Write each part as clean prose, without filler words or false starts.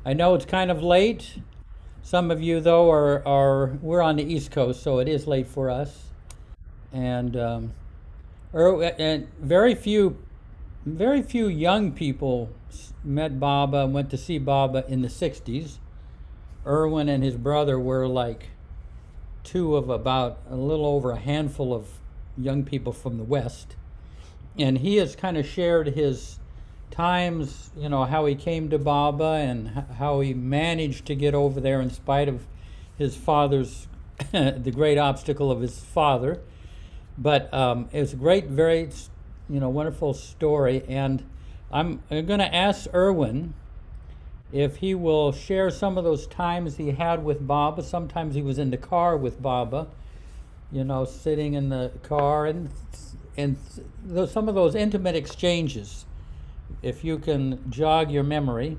I know it's kind of late. Some of you, though, we're on the East Coast, so it is late for us. And and very few young people met Baba and went to see Baba in the '60s. Irwin and his brother were like two of about a little over a handful of young people from the West. And he has kind of shared his times, how he came to Baba and how he managed to get over there in spite of his father's, the great obstacle of his father. But it's a great, very, wonderful story. And I'm going to ask Irwin if he will share some of those times he had with Baba. Sometimes he was in the car with Baba, sitting in the car, and some of those intimate exchanges, if you can jog your memory.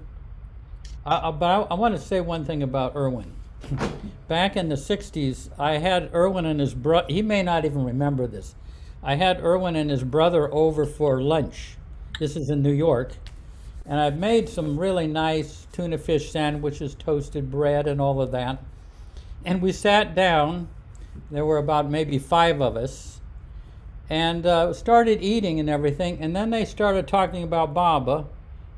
But I want to say one thing about Irwin. Back in the '60s, I had Irwin and his brother. He may not even remember this. I had Irwin and his brother over for lunch. This is in New York. And I've made some really nice tuna fish sandwiches, toasted bread, and all of that. And we sat down. There were about maybe 5 of us, and started eating and everything. And then they started talking about Baba,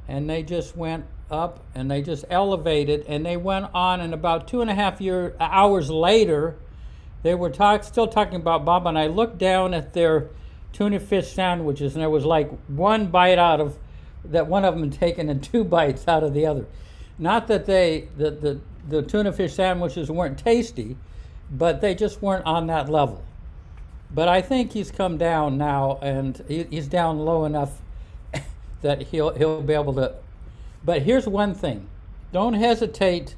and they just went up and they just elevated, and they went on. And about 2.5 hours later, they were still talking about Baba. And I looked down at their tuna fish sandwiches, and there was like one bite out of that, one of them had taken, and 2 bites out of the other. Not that the tuna fish sandwiches weren't tasty, but they just weren't on that level. But I think he's come down now, and he's down low enough that he'll be able to. But here's one thing: don't hesitate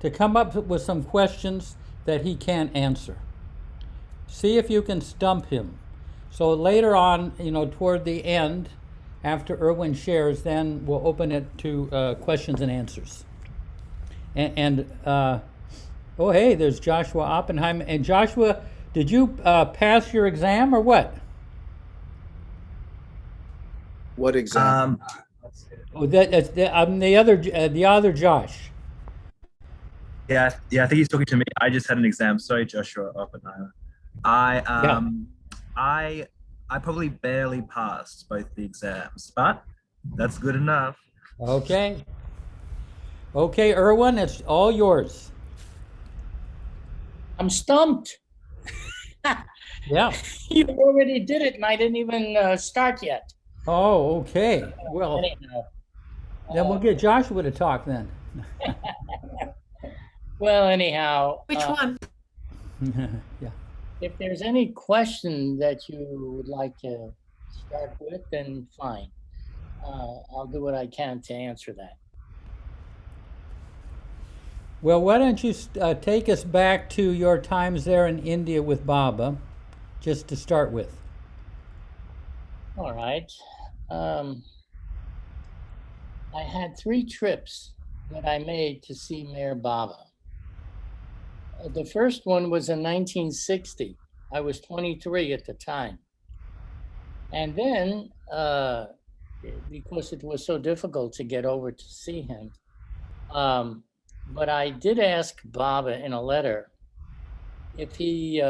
to come up with some questions that he can't answer. See if you can stump him. So later on, toward the end, after Irwin shares, then we'll open it to questions and answers. Oh, hey, there's Joshua Oppenheim. And Joshua, did you pass your exam or what? What exam? Oh, I'm the other Josh. Yeah, I think he's talking to me. I just had an exam. Sorry, Joshua Oppenheimer. I Yeah. I I probably barely passed both the exams, but that's good enough. Okay. Okay, Irwin, it's all yours. I'm stumped. Yeah. You already did it, and I didn't even start yet. Oh, okay. Well, Anyhow, then we'll get Joshua to talk then. well, anyhow, Which one? Yeah. if there's any question that you would like to start with, then fine. I'll do what I can to answer that. Well, why don't you take us back to your times there in India with Baba, just to start with. All right. I had 3 trips that I made to see Mayor Baba. The first one was in 1960. I was 23 at the time. And then, because it was so difficult to get over to see him, but I did ask Baba in a letter if he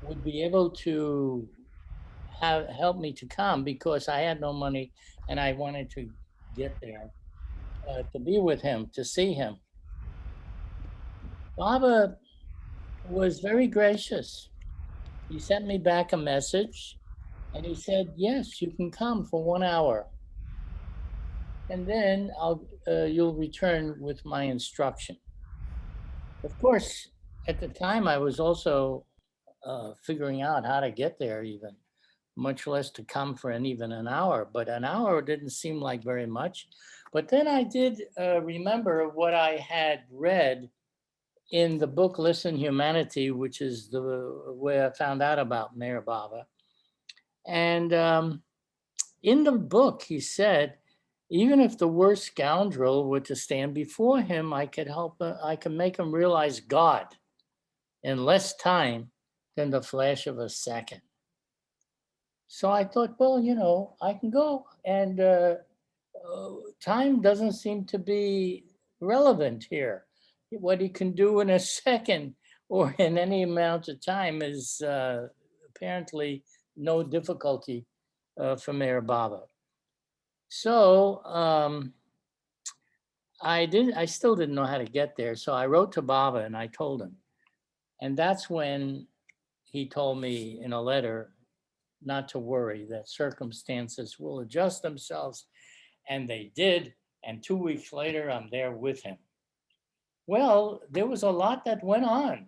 would be able to help me to come, because I had no money and I wanted to get there to be with him, to see him. Baba was very gracious. He sent me back a message and he said, yes, you can come for 1 hour. And then you'll return with my instruction. Of course, at the time I was also figuring out how to get there even, much less to come for even an hour. But an hour didn't seem like very much. But then I did remember what I had read in the book Listen Humanity, which is the way I found out about Mayor Baba. And in the book, he said, even if the worst scoundrel were to stand before him, I could make him realize God in less time than the flash of a second. So I thought, well, I can go. And time doesn't seem to be relevant here. What he can do in a second or in any amount of time is apparently no difficulty for Mayor Baba. So I still didn't know how to get there. So I wrote to Baba and I told him. And that's when he told me in a letter not to worry, that circumstances will adjust themselves. And they did. And 2 weeks later, I'm there with him. Well, there was a lot that went on.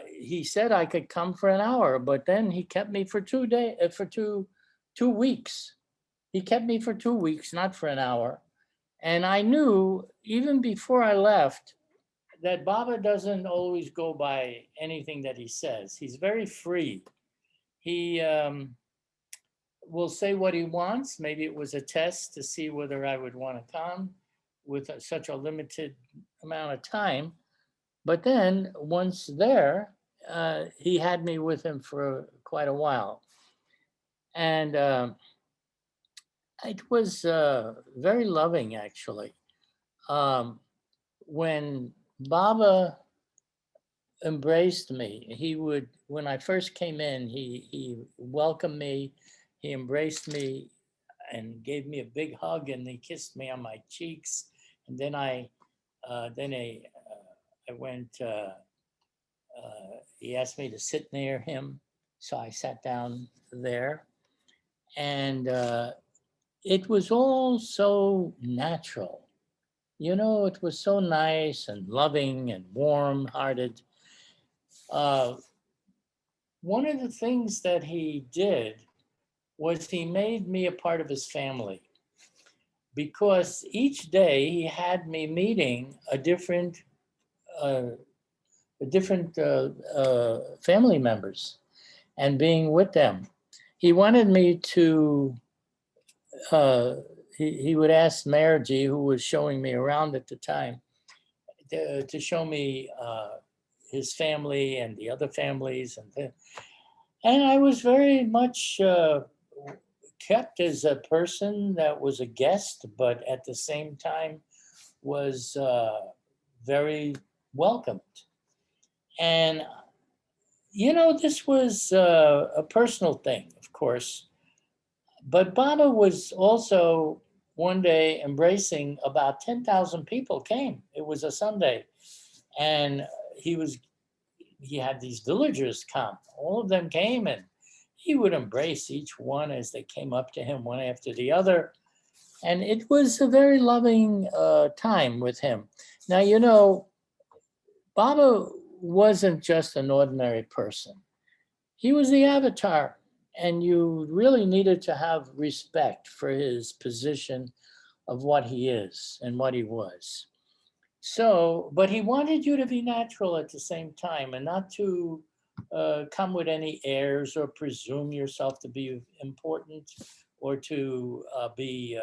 He said I could come for an hour, but then he kept me for 2 days, for two weeks. He kept me for 2 weeks, not for an hour. And I knew even before I left that Baba doesn't always go by anything that he says. He's very free. He will say what he wants. Maybe it was a test to see whether I would want to come with such a limited amount of time. But then once there, he had me with him for quite a while. And it was very loving, actually. When Baba embraced me, he would, when I first came in, he welcomed me, he embraced me and gave me a big hug, and he kissed me on my cheeks. And then I went, he asked me to sit near him. So I sat down there, and it was all so natural. You know, it was so nice and loving and warm-hearted. One of the things that he did was he made me a part of his family, because each day he had me meeting a different family members and being with them. He wanted me to, he would ask Margie, who was showing me around at the time, to show me his family and the other families. And I was very much kept as a person that was a guest, but at the same time was very welcomed. And, you know, this was a personal thing, of course. But Baba was also one day embracing about 10,000 people came. It was a Sunday. And he had these villagers come. All of them came, and he would embrace each one as they came up to him, one after the other. And it was a very loving time with him. Now, you know, Baba wasn't just an ordinary person. He was the avatar, and you really needed to have respect for his position of what he is and what he was. So, but he wanted you to be natural at the same time, and not to come with any airs or presume yourself to be important, or to be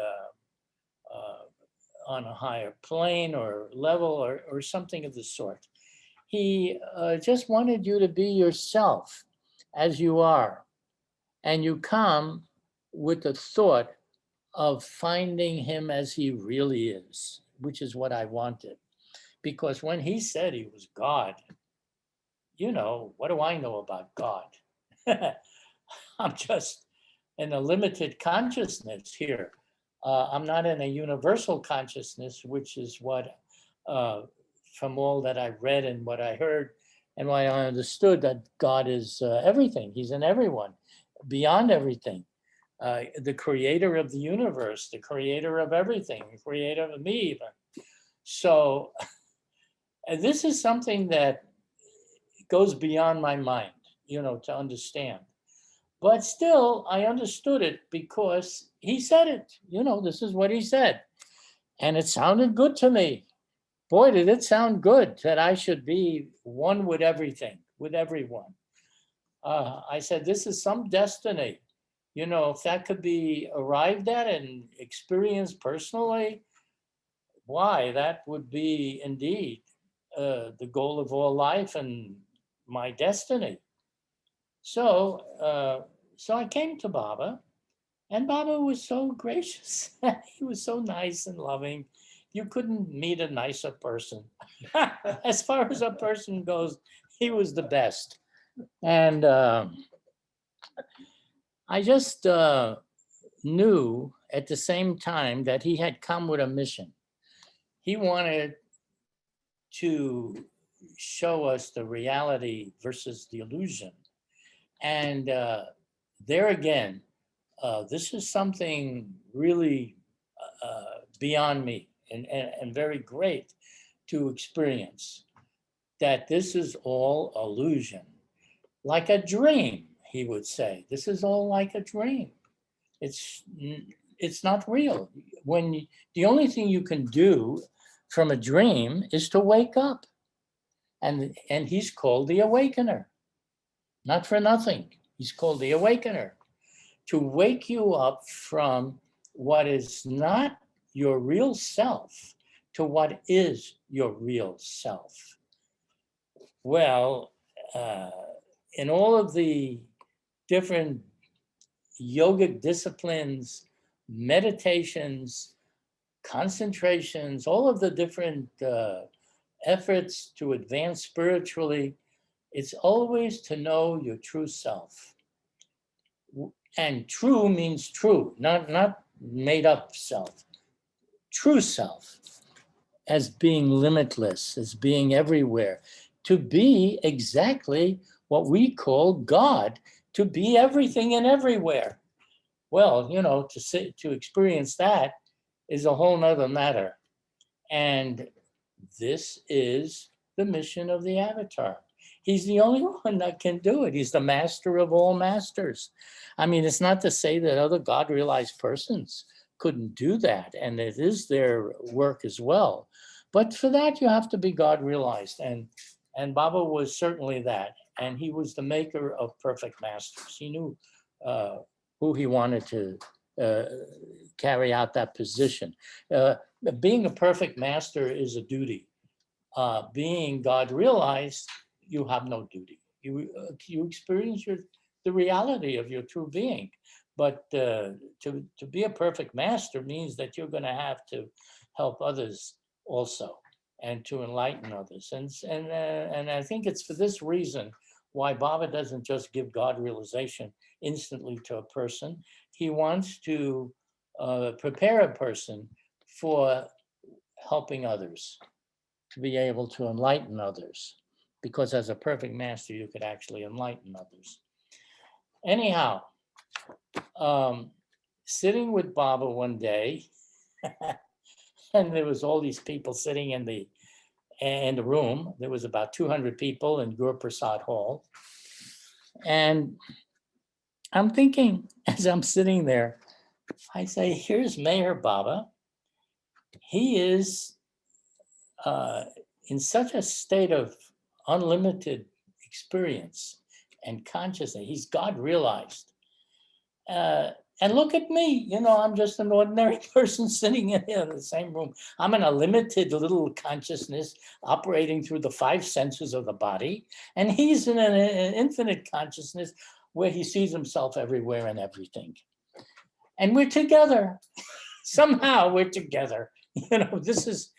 on a higher plane or level, or something of the sort. He just wanted you to be yourself as you are. And you come with the thought of finding him as he really is, which is what I wanted. Because when he said he was God, you know, what do I know about God? I'm just in a limited consciousness here. I'm not in a universal consciousness, which is what, from all that I read and what I heard and what I understood, that God is everything. He's in everyone, beyond everything. The creator of the universe, the creator of everything, the creator of me even. So this is something that goes beyond my mind, you know, to understand. But still, I understood it because he said it. You know, this is what he said. And it sounded good to me. Boy, did it sound good that I should be one with everything, with everyone. I said, this is some destiny. You know, if that could be arrived at and experienced personally, why, that would be indeed the goal of all life and my destiny. So, so I came to Baba, and Baba was so gracious. He was so nice and loving. You couldn't meet a nicer person. As far as a person goes, he was the best. And I just knew at the same time that he had come with a mission. He wanted to show us the reality versus the illusion. And there again, this is something really beyond me and very great to experience, that this is all illusion, like a dream, he would say. This is all like a dream. It's not real. The only thing you can do from a dream is to wake up. And he's called the awakener. Not for nothing. He's called the awakener. To wake you up from what is not your real self to what is your real self. Well, in all of the different yogic disciplines, meditations, concentrations, all of the different efforts to advance spiritually, it's always to know your true self. And true means true, not made up self. True self, as being limitless, as being everywhere, to be exactly what we call God, to be everything and everywhere. Well, to experience that is a whole nother matter. And this is the mission of the avatar. He's the only one that can do it. He's the master of all masters. I mean, it's not to say that other God-realized persons couldn't do that, and it is their work as well. But for that, you have to be God-realized, and Baba was certainly that. And he was the maker of perfect masters. He knew who he wanted to carry out that position. Being a perfect master is a duty. Being God realized, you have no duty. You experience the reality of your true being. But to be a perfect master means that you're going to have to help others also, and to enlighten others. And I think it's for this reason why Baba doesn't just give God realization instantly to a person. He wants to prepare a person for helping others, to be able to enlighten others, because as a perfect master, you could actually enlighten others. Anyhow, sitting with Baba one day, and there was all these people sitting in the room. There was about 200 people in Guru Prasad Hall. And I'm thinking, as I'm sitting there, I say, here's Mayor Baba. He is in such a state of unlimited experience and consciousness. He's God realized. And look at me, I'm just an ordinary person sitting in the same room. I'm in a limited little consciousness operating through the 5 senses of the body. And he's in an infinite consciousness where he sees himself everywhere and everything. And we're together. Somehow we're together. This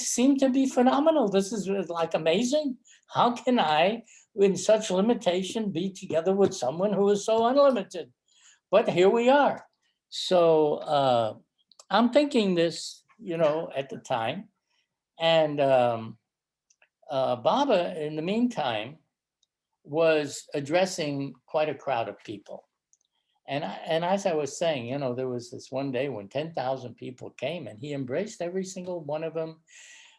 seemed to be phenomenal. This is like amazing. How can I, in such limitation, be together with someone who is so unlimited? But here we are. So I'm thinking this, at the time. And Baba, in the meantime, was addressing quite a crowd of people. And as I was saying, there was this one day when 10,000 people came, and he embraced every single one of them.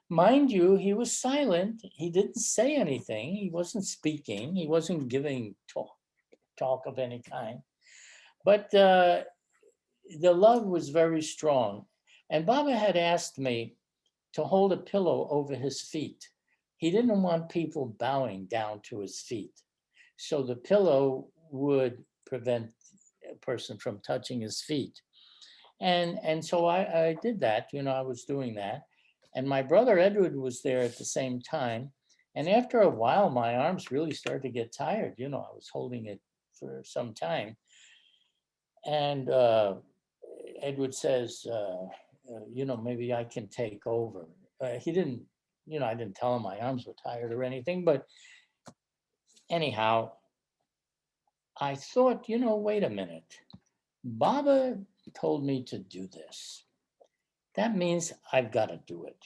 Mind you, he was silent. He didn't say anything. He wasn't speaking. He wasn't giving talk of any kind. But the love was very strong. And Baba had asked me to hold a pillow over his feet. He didn't want people bowing down to his feet. So the pillow would prevent a person from touching his feet. And so I did that, I was doing that. And my brother Edward was there at the same time. And after a while, my arms really started to get tired. I was holding it for some time. And Edward says, maybe I can take over. He didn't, I didn't tell him my arms were tired or anything, but anyhow, I thought, wait a minute. Baba told me to do this. That means I've got to do it.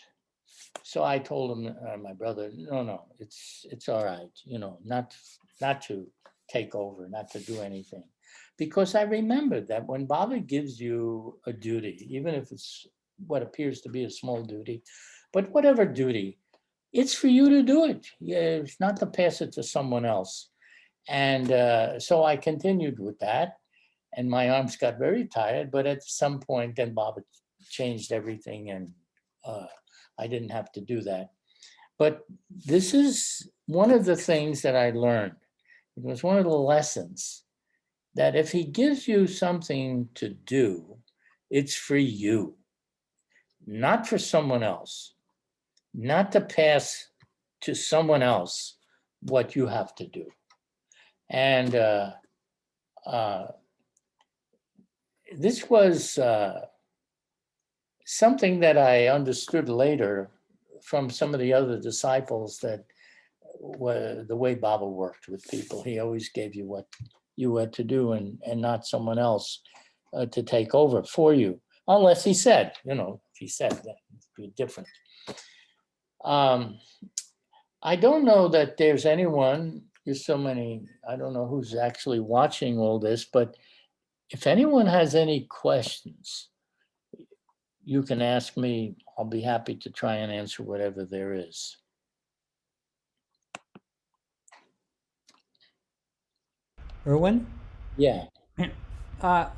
So I told him, my brother, no, it's all right, not to take over, not to do anything. Because I remembered that when Baba gives you a duty, even if it's what appears to be a small duty, but whatever duty, it's for you to do it. Yeah, it's not to pass it to someone else. And so I continued with that. And my arms got very tired, but at some point, then Baba changed everything, and I didn't have to do that. But this is one of the things that I learned. It was one of the lessons that if he gives you something to do, it's for you, not for someone else, not to pass to someone else what you have to do. And this was something that I understood later from some of the other disciples, that the way Baba worked with people. He always gave you what you had to do, and not someone else to take over for you. Unless he said, if he said that, it'd be different. I don't know that there's anyone, there's so many, I don't know who's actually watching all this, but if anyone has any questions, you can ask me. I'll be happy to try and answer whatever there is. Irwin? Yeah. There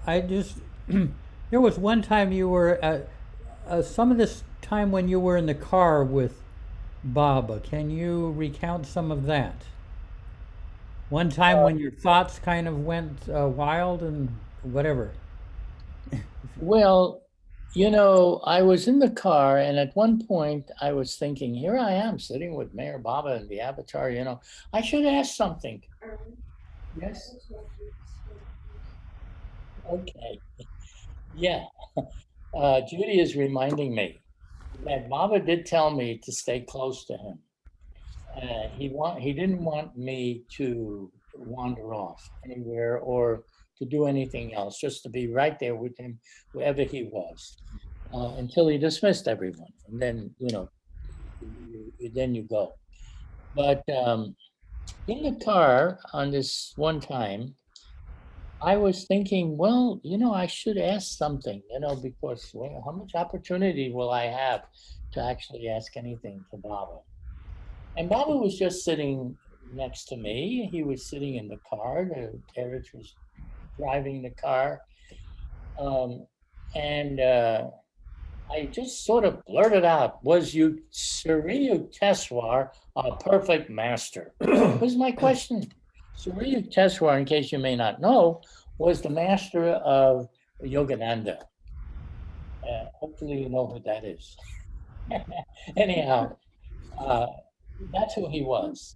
was one time you were, some of this time when you were in the car with Baba. Can you recount some of that? One time when your thoughts kind of went wild and whatever. Well, I was in the car, and at one point I was thinking, here I am sitting with Mayor Baba and the avatar, I should ask something. Yes. Okay. Yeah. Judy is reminding me that Baba did tell me to stay close to him. He didn't want me to wander off anywhere or to do anything else, just to be right there with him wherever he was, until he dismissed everyone, and then then you go. But in the car on this one time, I was thinking, well, I should ask something, because how much opportunity will I have to actually ask anything to Baba? And Baba was just sitting next to me. He was sitting in the car. The carriage was driving the car. And I just sort of blurted out, was you Surya Teswar a perfect master? Was my question. Surya Teswar, in case you may not know, was the master of Yogananda. Hopefully you know who that is. Anyhow, that's who he was.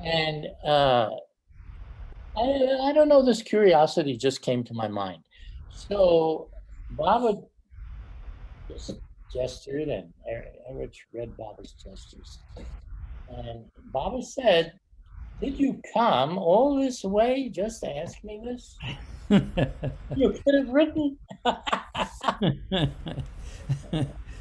And I don't know, this curiosity just came to my mind. So Baba just gestured, and Eric read Baba's gestures. And Baba said, did you come all this way just to ask me this? You could have written.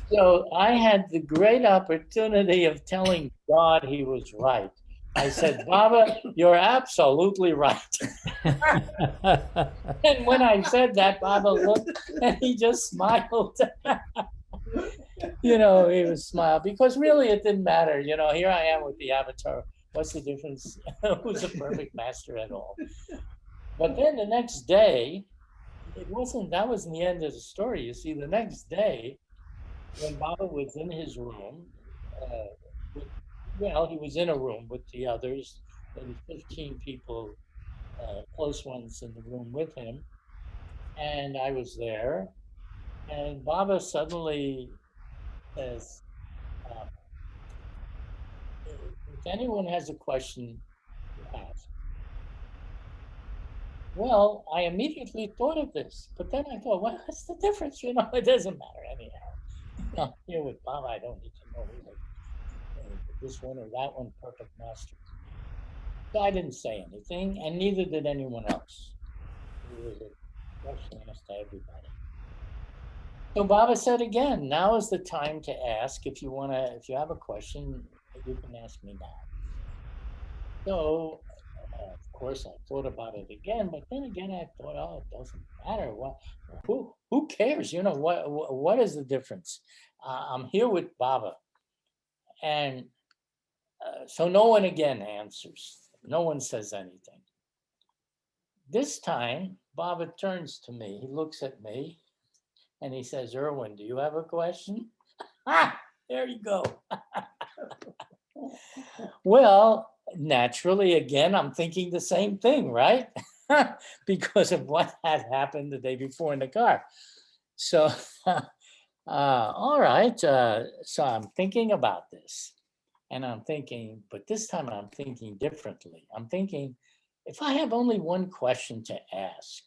So I had the great opportunity of telling God he was right. I said, Baba, you're absolutely right. And when I said that, Baba looked and he just smiled. He was smiled, because really it didn't matter. Here I am with the avatar. What's the difference? Who's a perfect master at all? But then the next day, that wasn't the end of the story. You see, the next day, when Baba was in his room, he was in a room with the others. There was 15 people, close ones in the room with him. And I was there. And Baba suddenly says, if anyone has a question to ask. Well, I immediately thought of this, but then I thought, well, what's the difference? It doesn't matter anyhow. I'm here with Bob. I don't need to know this one or that one, perfect master. So I didn't say anything, and neither did anyone else. It was a question asked to everybody. So Baba said again, now is the time to ask. If you have a question, you can ask me now. So, of course, I thought about it again, but then again, I thought, oh, it doesn't matter. Who cares? You know, what is the difference? I'm here with Baba. And so no one again answers. No one says anything. This time, Baba turns to me. He looks at me and he says, Irwin, do you have a question? Ah, there you go. Well, naturally, again, I'm thinking the same thing, right? Because of what had happened the day before in the car. So, all right. So I'm thinking about this. And I'm thinking, but this time I'm thinking differently. I'm thinking, if I have only one question to ask,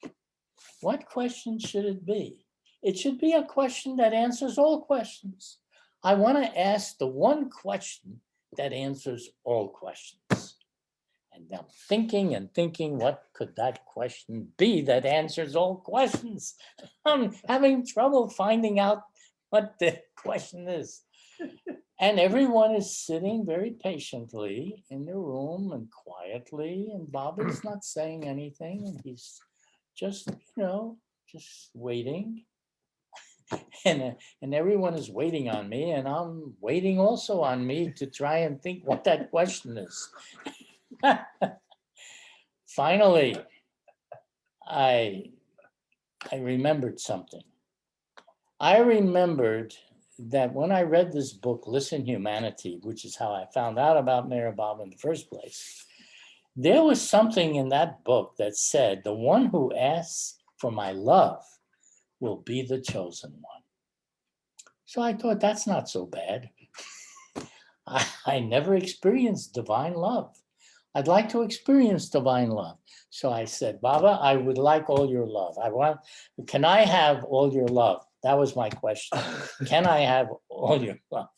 what question should it be? It should be a question that answers all questions. I want to ask the one question that answers all questions. And I'm thinking and thinking, what could that question be that answers all questions? I'm having trouble finding out what the question is. And everyone is sitting very patiently in the room and quietly, and Bobby's not saying anything, and he's just, just waiting. And everyone is waiting on me, and I'm waiting also on me to try and think what that question is. Finally, I remembered something. I remembered that when I read this book, Listen Humanity, which is how I found out about Meher Baba in the first place, there was something in that book that said, the one who asks for my love will be the chosen one. So I thought, that's not so bad. I never experienced divine love. I'd like to experience divine love. So I said, Baba, I would like all your love. Can I have all your love? That was my question. Can I have all your love?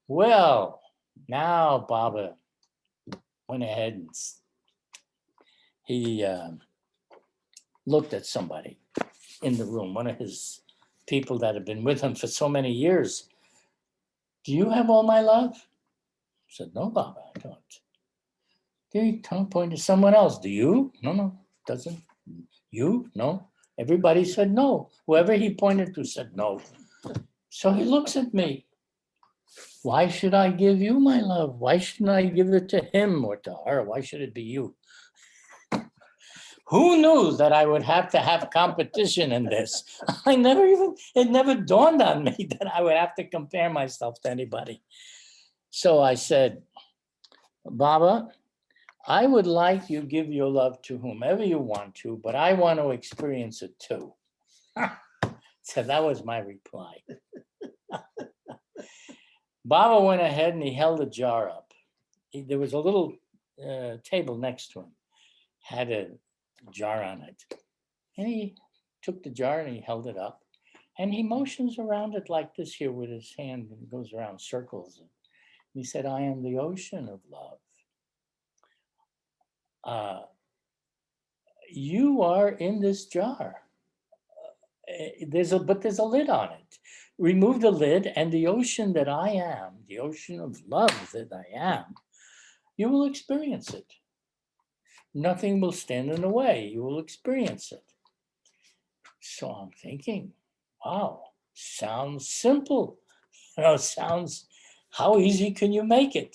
Well, now Baba went ahead and he looked at somebody in the room, one of his people that had been with him for so many years. Do you have all my love? I said, no, Baba, I don't. He pointed to someone else. Do you? No, doesn't. You? No. Everybody said no. Whoever he pointed to said no. So he looks at me. Why should I give you my love? Why shouldn't I give it to him or to her? Why should it be you? Who knew that I would have to have competition in this? It never dawned on me that I would have to compare myself to anybody. So I said, Baba, I would like you give your love to whomever you want to, but I want to experience it too. So that was my reply. Baba went ahead and he held a jar up. There was a little table next to him, had a jar on it. And he took the jar and he held it up. And he motions around it like this here with his hand and goes around circles. And he said, I am the ocean of love. You are in this jar. There's a lid on it. Remove the lid, and the ocean that I am, the ocean of love that I am, you will experience it. Nothing will stand in the way. You will experience it. So I'm thinking, wow, sounds simple. Sounds, how easy can you make it?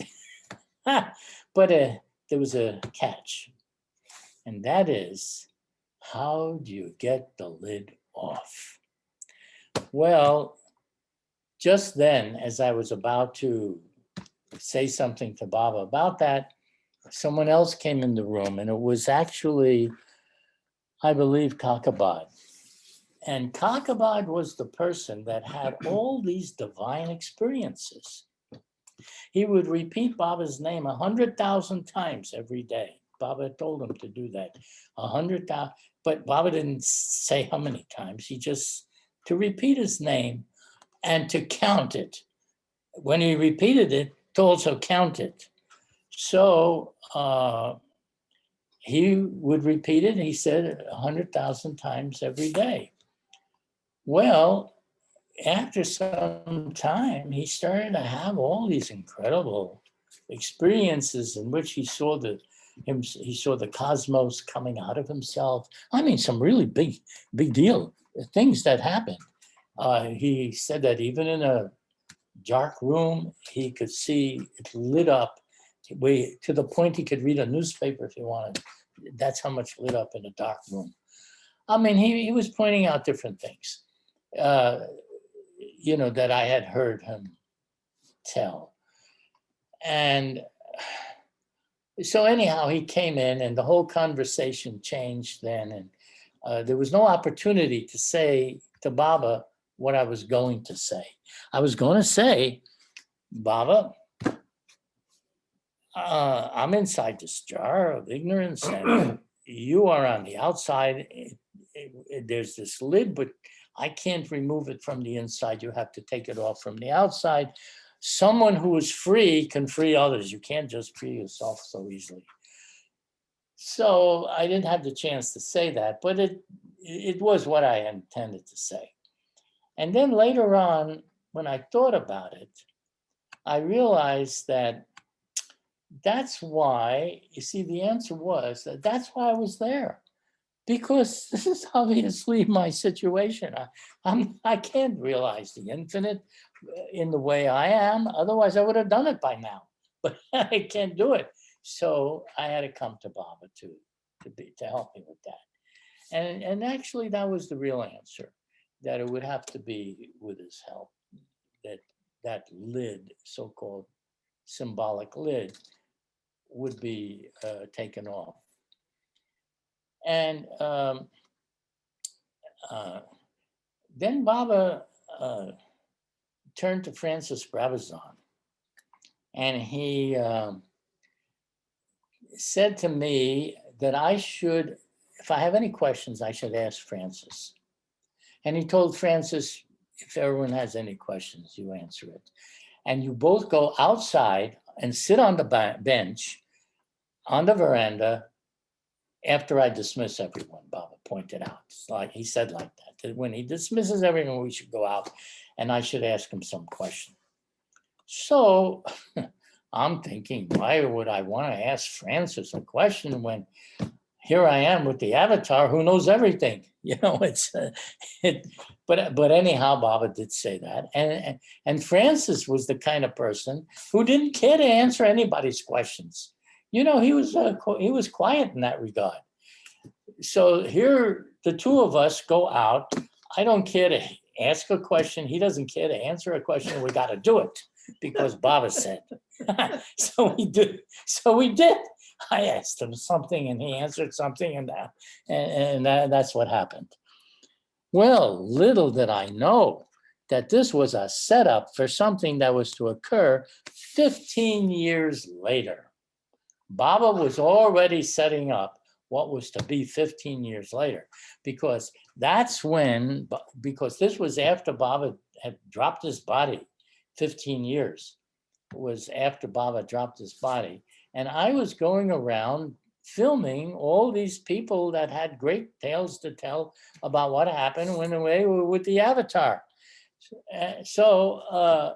But there was a catch. And that is, how do you get the lid off? Well, just then, as I was about to say something to Baba about that, someone else came in the room, and it was actually, I believe, Kakabad. And Kakabad was the person that had all these divine experiences. He would repeat Baba's name 100,000 times every day. Baba told him to do that 100,000, but Baba didn't say how many times. He just to repeat his name and to count it. When he repeated it, to also count it. So he would repeat it, he said 100,000 times every day. Well, after some time, he started to have all these incredible experiences in which he saw the cosmos coming out of himself. I mean, some really big deal things that happened. He said that even in a dark room, he could see it lit up to the point he could read a newspaper if he wanted. That's how much lit up in a dark room. I mean, he was pointing out different things, that I had heard him tell. And so anyhow, he came in and the whole conversation changed then. And there was no opportunity to say to Baba what I was going to say. I was going to say, Baba, I'm inside this jar of ignorance and you are on the outside. There's this lid, but I can't remove it from the inside. You have to take it off from the outside. Someone who is free can free others. You can't just free yourself so easily. So I didn't have the chance to say that, but it was what I intended to say. And then later on, when I thought about it, I realized that that's why, you see, the answer was that's why I was there. Because this is obviously my situation. I can't realize the infinite in the way I am. Otherwise, I would have done it by now. But I can't do it. So I had to come to Baba to help me with that. And actually, that was the real answer, that it would have to be with his help, that lid, so-called symbolic lid, would be taken off. And then Baba turned to Francis Brabazon, and he said to me that I should, if I have any questions, I should ask Francis. And he told Francis, if everyone has any questions, you answer it. And you both go outside and sit on the bench on the veranda after I dismiss everyone, Baba pointed out. It's like he said like that when he dismisses everyone, we should go out and I should ask him some question. So I'm thinking, why would I want to ask Francis a question when here I am with the avatar who knows everything? But anyhow, Baba did say that. And Francis was the kind of person who didn't care to answer anybody's questions. He was quiet in that regard. So here, the two of us go out. I don't care to ask a question. He doesn't care to answer a question. We got to do it because Baba said. So we did. I asked him something and he answered something, and that's what happened. Well, little did I know that this was a setup for something that was to occur 15 years later. Baba was already setting up what was to be 15 years later, because this was after Baba had dropped his body, 15 years. It was after Baba dropped his body. And I was going around filming all these people that had great tales to tell about what happened when they were with the avatar. So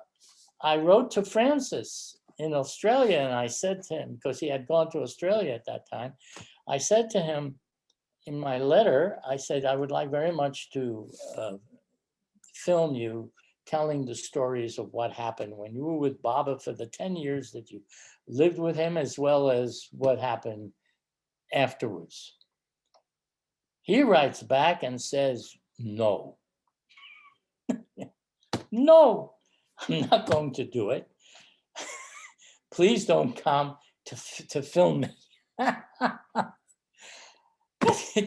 I wrote to Francis in Australia, and I said to him, because he had gone to Australia at that time, I said to him in my letter, I said, I would like very much to film you telling the stories of what happened when you were with Baba for the 10 years that you lived with him, as well as what happened afterwards. He writes back and says, no. No, I'm not going to do it. Please don't come to film me.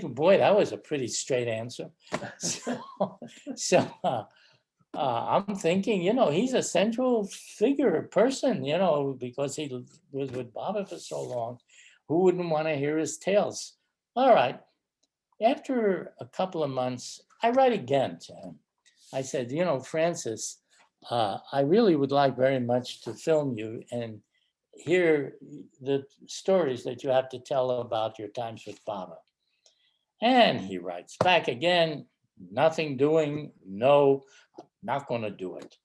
Boy, that was a pretty straight answer. So I'm thinking, he's a central figure person, because he was with Baba for so long. Who wouldn't want to hear his tales? All right. After a couple of months, I write again to him. I said, you know, Francis, I really would like very much to film you and hear the stories that you have to tell about your times with Baba. And he writes back again, nothing doing, no, not going to do it.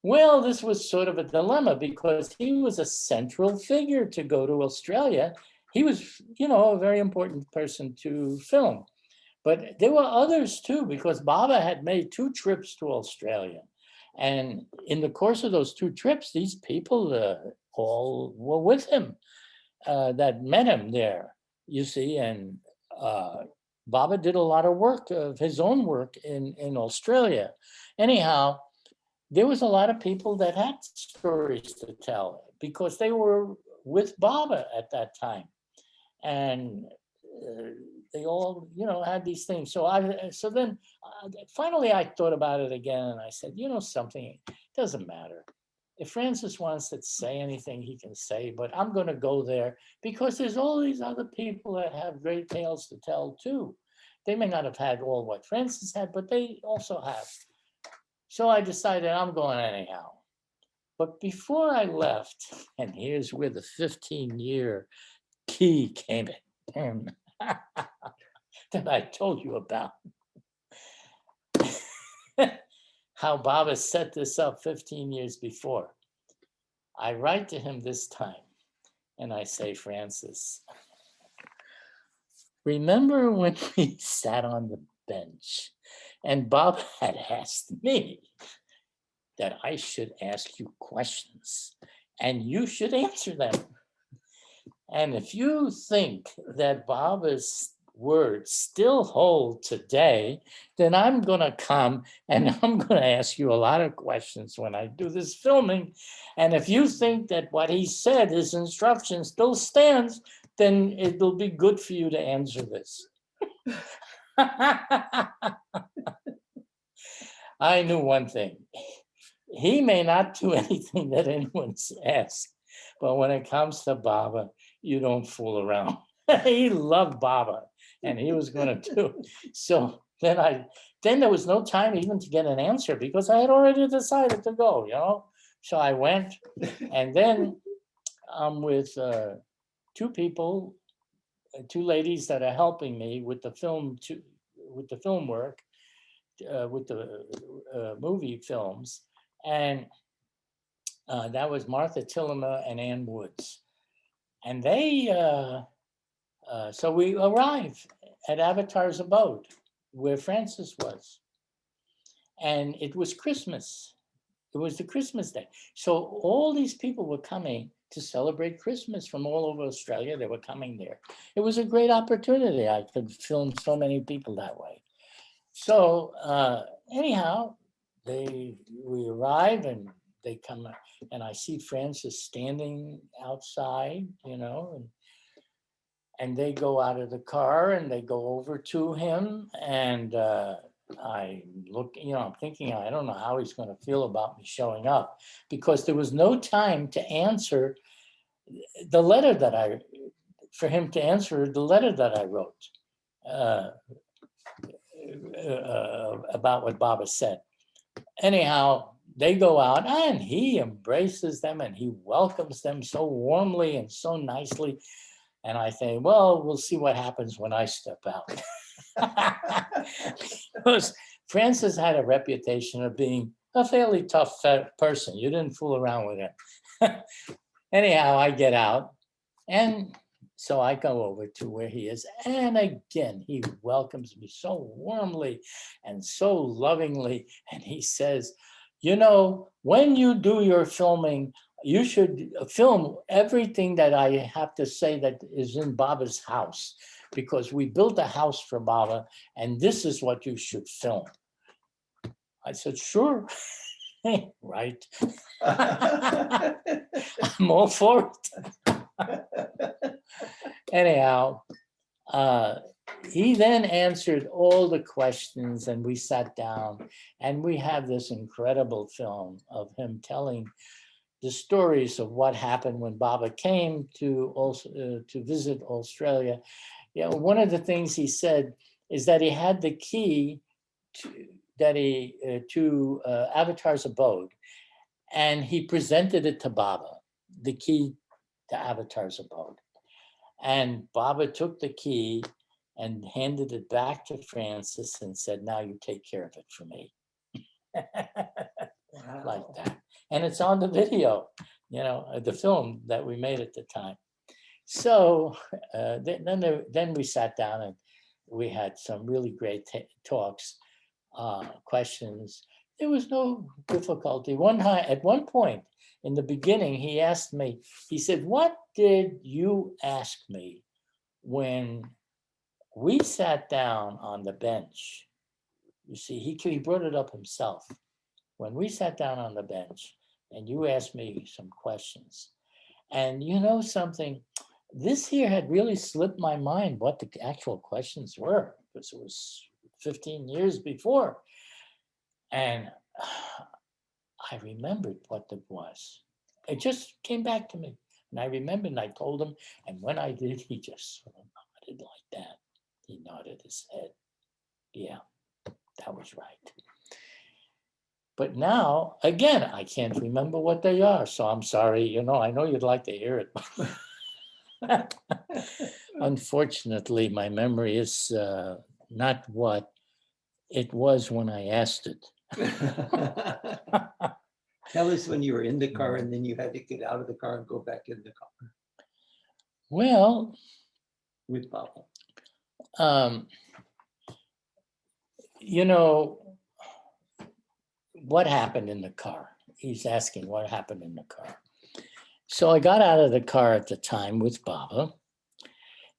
Well, this was sort of a dilemma because he was a central figure to go to Australia. He was, you know, a very important person to film. But there were others too, because Baba had made 2 trips to Australia. And in the course of those 2 trips, these people all were with him that met him there, you see. And Baba did a lot of work, of his own work in Australia. Anyhow, there was a lot of people that had stories to tell because they were with Baba at that time. And they all, you know, had these things. So then finally I thought about it again and I said, you know something, it doesn't matter. If Francis wants to say anything, he can say, but I'm going to go there because there's all these other people that have great tales to tell too. They may not have had all what Francis had, but they also have. So I decided I'm going anyhow. But before I left, and here's where the 15-year key came in that I told you about. How Baba set this up 15 years before. I write to him this time and I say, Francis, remember when we sat on the bench and Baba had asked me that I should ask you questions and you should answer them. And if you think that Baba's words still hold today, then I'm going to come and I'm going to ask you a lot of questions when I do this filming. And if you think that what he said, his instruction still stands, then it'll be good for you to answer this. I knew one thing. He may not do anything that anyone's asked, but when it comes to Baba, you don't fool around. He loved Baba and he was going to do. So then there was no time even to get an answer because I had already decided to go, you know. So I went and then I'm with 2 people, 2 ladies that are helping me with the film, with the film work, with the movie films. And that was Martha Tillema and Ann Woods. And they, so we arrived at Avatar's abode where Francis was. And it was Christmas. It was the Christmas day. So all these people were coming to celebrate Christmas from all over Australia. They were coming there. It was a great opportunity. I could film so many people that way. So anyhow, we arrive and they come and I see Francis standing outside, you know, and they go out of the car and they go over to him and I look, you know, I'm thinking, I don't know how he's going to feel about me showing up because there was no time to answer the letter that for him to answer the letter that I wrote about what Baba said. Anyhow, they go out and he embraces them and he welcomes them so warmly and so nicely. And I think, well, we'll see what happens when I step out. Because Francis had a reputation of being a fairly tough person. You didn't fool around with him. Anyhow, I get out. And so I go over to where he is. And again, he welcomes me so warmly and so lovingly. And he says, you know, when you do your filming, you should film everything that I have to say that is in Baba's house, because we built a house for Baba, and this is what you should film. I said, sure. Right. I'm all for it. Anyhow, he then answered all the questions and we sat down and we have this incredible film of him telling the stories of what happened when Baba came to visit Australia. You know, one of the things he said is that he had the key to Avatar's abode, and he presented it to Baba, the key to Avatar's abode. And Baba took the key and handed it back to Francis and said, "Now you take care of it for me." Like that. And it's on the video, the film that we made at the time. So then we sat down and we had some really great talks, questions. There was no difficulty. At one point in the beginning, he asked me, he said, "What did you ask me when we sat down on the bench?" You see, he brought it up himself. When we sat down on the bench and you asked me some questions, and you know something, this here had really slipped my mind what the actual questions were, because it was 15 years before. And I remembered what it was. It just came back to me. And I remembered, and I told him, and when I did, he just sort of nodded like that. He nodded his head. Yeah, that was right. But now, again, I can't remember what they are. So I'm sorry, I know you'd like to hear it. Unfortunately, my memory is not what it was when I asked it. Tell us when you were in the car and then you had to get out of the car and go back in the car. Well, with Papa. What happened in the car? He's asking what happened in the car. So I got out of the car at the time with Baba,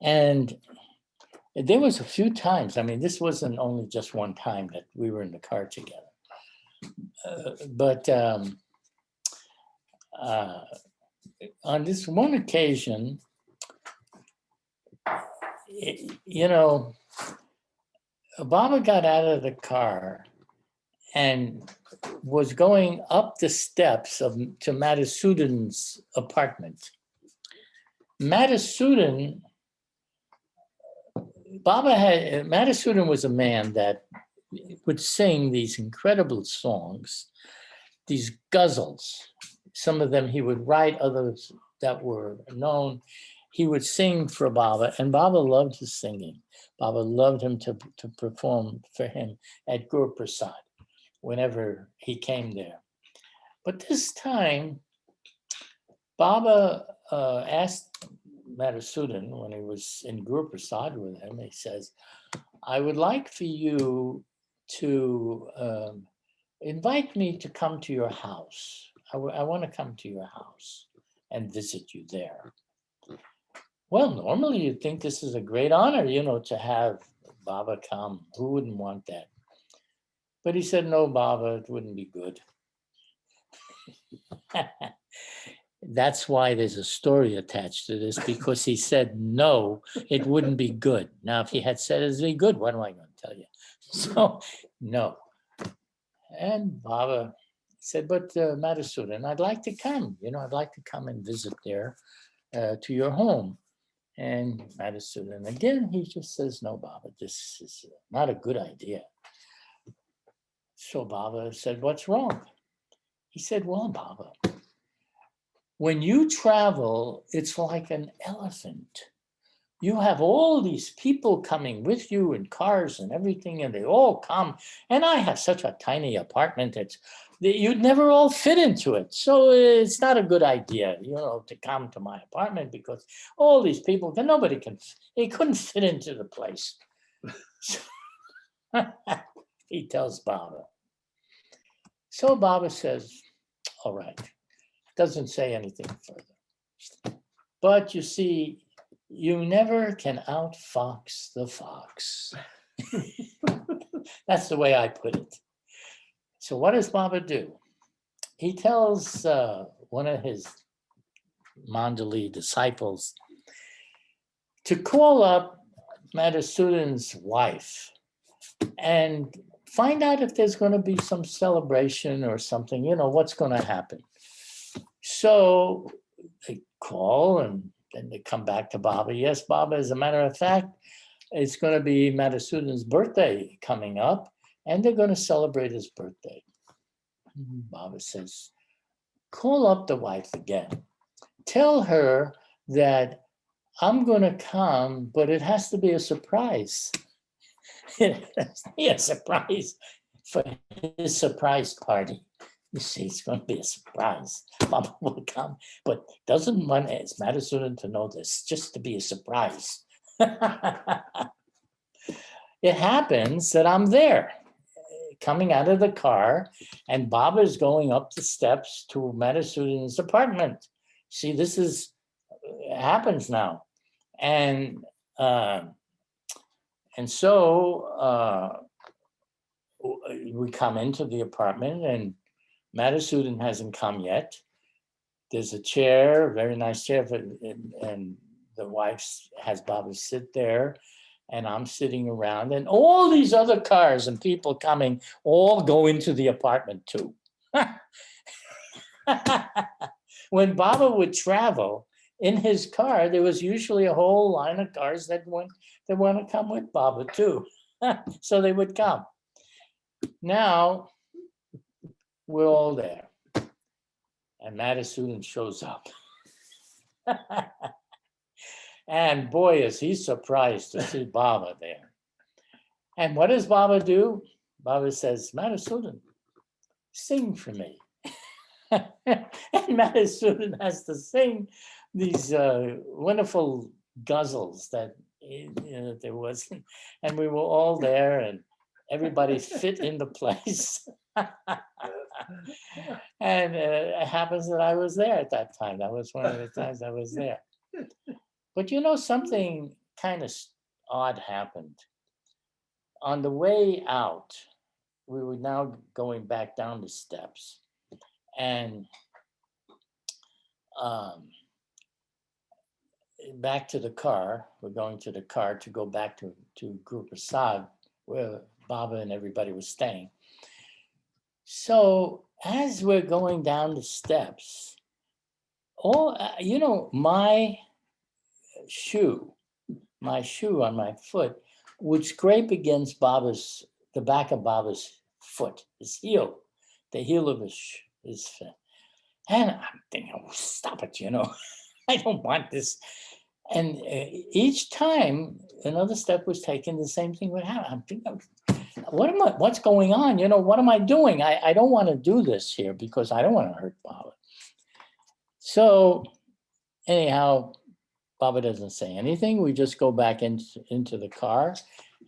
and there was a few times, this wasn't only just one time that we were in the car together. But on this one occasion, Baba got out of the car and was going up the steps to Madhusudan's apartment. Madhusudan was a man that would sing these incredible songs, these ghazals. Some of them he would write, others that were known. He would sing for Baba, and Baba loved his singing. Baba loved him to perform for him at Guru Prasad whenever he came there. But this time, Baba asked Madhusudan, when he was in Guru Prasad with him, he says, "I would like for you to invite me to come to your house. I want to come to your house and visit you there." Well, normally you'd think this is a great honor, to have Baba come. Who wouldn't want that? But he said, "No, Baba, it wouldn't be good." That's why there's a story attached to this, because he said, no, it wouldn't be good. Now, if he had said it'd be good, what am I going to tell you? So, no. And Baba said, "But Madhusudan, I'd like to come. I'd like to come and visit there to your home." And Madhusudan, again, he just says, "No, Baba, this is not a good idea." So Baba said, "What's wrong?" He said, "Well, Baba, when you travel, it's like an elephant. You have all these people coming with you in cars and everything, and they all come. And I have such a tiny apartment that you'd never all fit into it. So it's not a good idea, to come to my apartment, because all these people, they couldn't fit into the place." He tells Baba. So Baba says, "All right." Doesn't say anything further. But you see, you never can outfox the fox. That's the way I put it. So what does Baba do? He tells one of his Mandali disciples to call up Madhusudan's wife and find out if there's going to be some celebration or something, what's going to happen. So they call, and then they come back to Baba. "Yes, Baba, as a matter of fact, it's going to be Madhusudan's birthday coming up, and they're going to celebrate his birthday. Baba says, call up the wife again. Tell her that I'm going to come, but it has to be a surprise. It has to be a surprise for his surprise party. You see, it's going to be a surprise. Baba will come, but doesn't want Madhusudan to know this, just to be a surprise. It happens that I'm there, coming out of the car, and Baba is going up the steps to Madhusudan's apartment. See, this is happens now, and so we come into the apartment, and Madhusudan hasn't come yet. There's a chair, a very nice chair, and the wife has Baba sit there, and I'm sitting around, and all these other cars and people coming all go into the apartment too. When Baba would travel in his car, there was usually a whole line of cars that want to come with Baba too. So they would come. Now we're all there, and Madhusudan shows up. And boy, is he surprised to see Baba there. And what does Baba do? Baba says, Madhusudan, sing for me. And Madhusudan has to sing these wonderful guzzles that there was. And we were all there, and everybody fit into place. And it happens that I was there at that time. That was one of the times I was there. But you know, something kind of odd happened. On the way out, we were now going back down the steps, and back to the car. We're going to the car to go back to Guru Prasad, where Baba and everybody was staying. So as we're going down the steps, my shoe on my foot would scrape against the back of Baba's foot, his heel, the heel of his foot. And I'm thinking, oh, stop it, I don't want this. And each time another step was taken, the same thing would happen. I'm thinking, what's going on? What am I doing? I don't want to do this here because I don't want to hurt Baba. So anyhow, Baba doesn't say anything. We just go back into the car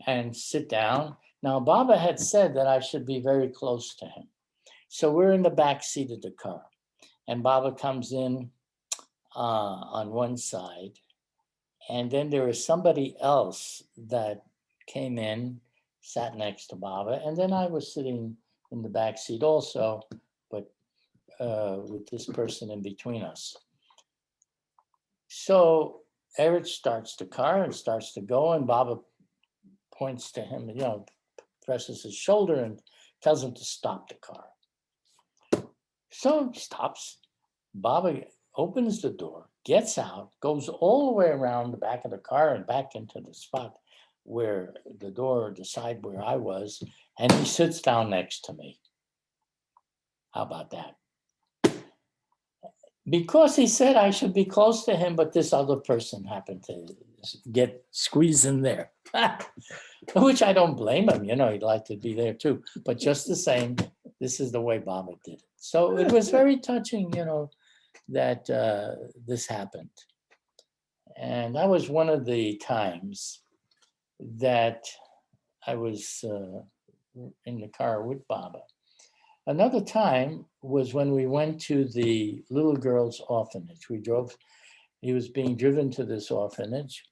and sit down. Now, Baba had said that I should be very close to him. So we're in the back seat of the car. And Baba comes in on one side. And then there was somebody else that came in, sat next to Baba. And then I was sitting in the back seat also, but with this person in between us. So Eric starts the car and starts to go, and Baba points to him, presses his shoulder and tells him to stop the car. So he stops. Baba opens the door, gets out, goes all the way around the back of the car and back into the spot where the side where I was, and he sits down next to me. How about that? Because he said I should be close to him, but this other person happened to get squeezed in there, which I don't blame him. He'd like to be there too. But just the same, this is the way Baba did it. So it was very touching, that this happened. And that was one of the times that I was in the car with Baba. Another time was when we went to the little girl's orphanage. He was being driven to this orphanage,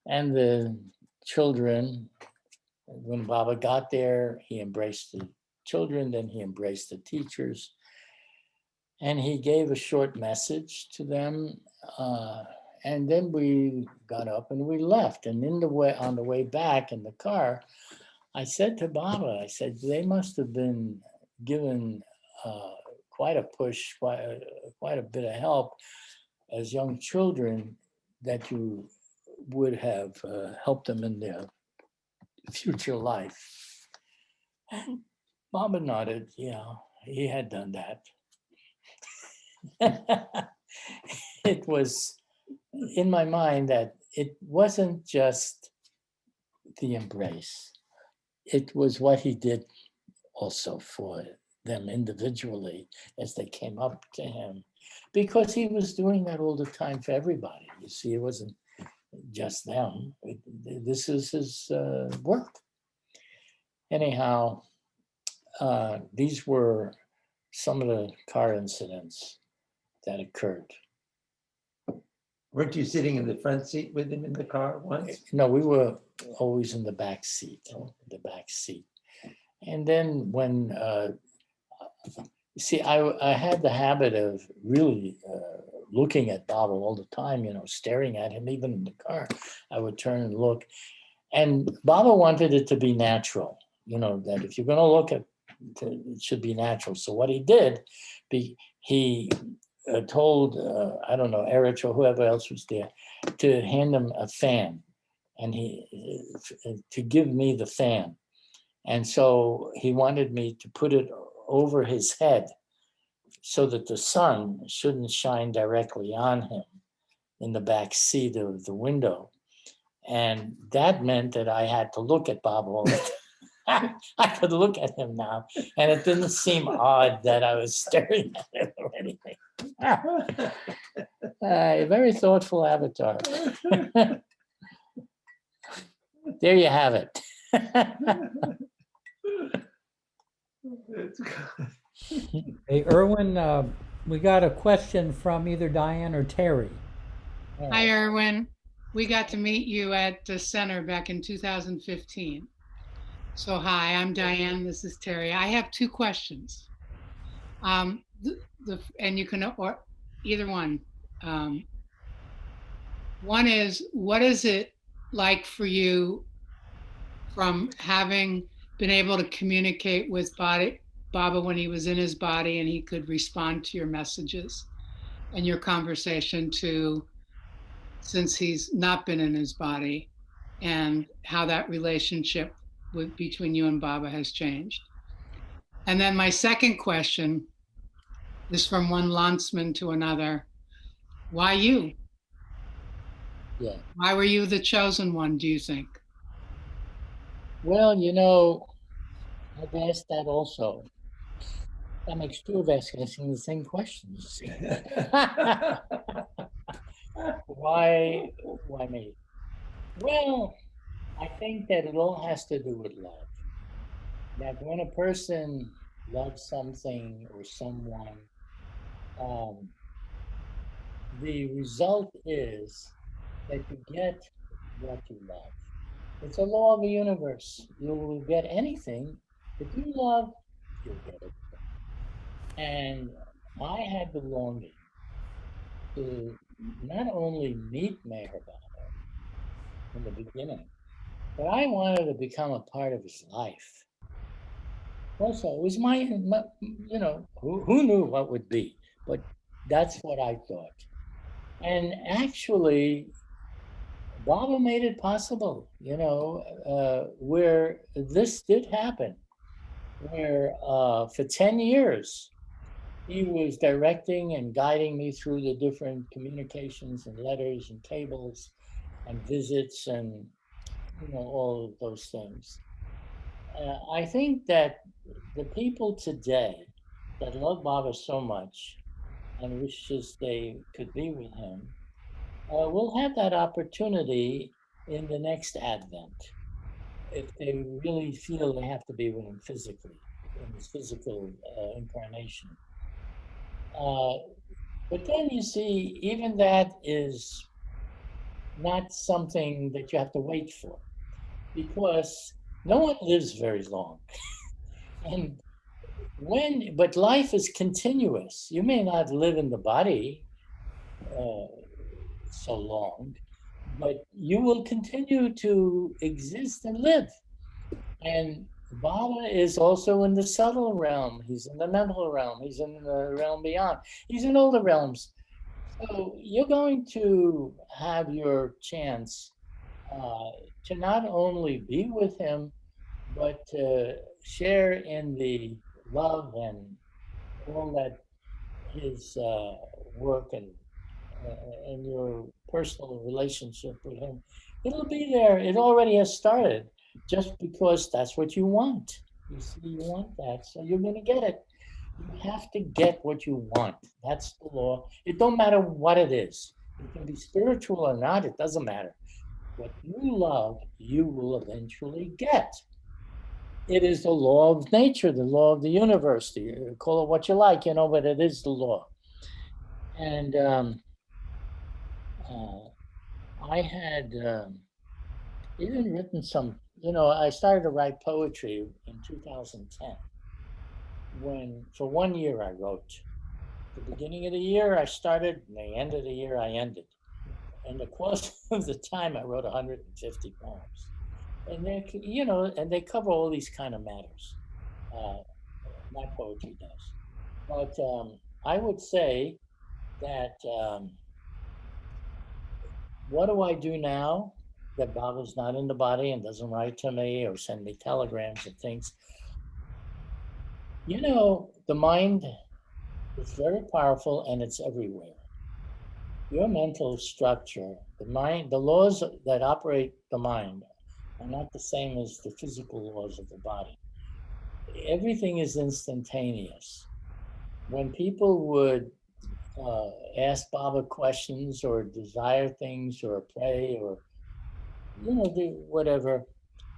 and the children, when Baba got there, he embraced the children, then he embraced the teachers, and he gave a short message to them. And then we got up and we left. And on the way back in the car, I said to Baba, they must have been given quite a push, quite a bit of help as young children, that you would have helped them in their future life. And Baba nodded, yeah, he had done that. It was in my mind that it wasn't just the embrace, it was what he did also for them individually as they came up to him, because he was doing that all the time for everybody. You see, it wasn't just them. This is his work. Anyhow, these were some of the car incidents that occurred. Weren't you sitting in the front seat with him in the car once? No, we were always in the back seat, the back seat. And then when, see, I had the habit of really looking at Baba all the time, you know, staring at him, even in the car. I would turn and look. And Baba wanted it to be natural, you know, that if you're going to look at it should be natural. So what he did, he told, I don't know, Erich or whoever else was there, to hand him a fan, and to give me the fan. And so he wanted me to put it over his head so that the sun shouldn't shine directly on him in the back seat of the window. And that meant that I had to look at Bob all the time. I could look at him now, and it didn't seem odd that I was staring at him or anything. A very thoughtful avatar. There you have it. Hey, Irwin, we got a question from either Diane or Terry. Hi, Irwin. We got to meet you at the center back in 2015. So hi, I'm Diane. This is Terry. I have two questions. And you can, or either one. One is, what is it like for you from having been able to communicate with Baba when he was in his body and he could respond to your messages and your conversation to since he's not been in his body, and how that relationship between you and Baba has changed? And then my second question is from one landsman to another. Why you? Yeah. Why were you the chosen one, do you think? Well, you know, I've asked that also. That makes two of us asking the same questions. Why me? Well, I think that it all has to do with love. That when a person loves something or someone, the result is that you get what you love. It's a law of the universe. You will get anything. If you love, you'll get it. And I had the longing to not only meet Meher Baba in the beginning, but I wanted to become a part of his life. Also, it was my you know, who knew what would be, but that's what I thought. And actually, Baba made it possible, you know, where this did happen, where for 10 years, he was directing and guiding me through the different communications and letters and cables and visits and, you know, all of those things. I think that the people today that love Baba so much and wishes they could be with him will have that opportunity in the next Advent, if they really feel they have to be with him physically, in his physical incarnation. But then you see, even that is not something that you have to wait for, because no one lives very long. And but life is continuous. You may not live in the body so long, but you will continue to exist and live. And Baba is also in the subtle realm. He's in the mental realm. He's in the realm beyond. He's in all the realms. So you're going to have your chance to not only be with him, but to share in the love and all that his work and your personal relationship with him, it'll be there. It already has started just because that's what you want. You see, you want that, so you're going to get it. You have to get what you want. That's the law. It don't matter what it is. It can be spiritual or not. It doesn't matter. What you love, you will eventually get. It is the law of nature, the law of the universe. You call it what you like, but it is the law. And I had even written some, I started to write poetry in 2010. When, for 1 year, I wrote. The beginning of the year, I started, and the end of the year, I ended. In the course of the time, I wrote 150 poems. And they cover all these kind of matters. My poetry does. But I would say that what do I do now that Baba's not in the body and doesn't write to me or send me telegrams and things? The mind is very powerful and it's everywhere. Your mental structure, the mind, the laws that operate the mind are not the same as the physical laws of the body. Everything is instantaneous. When people would ask Baba questions or desire things or pray or, do whatever,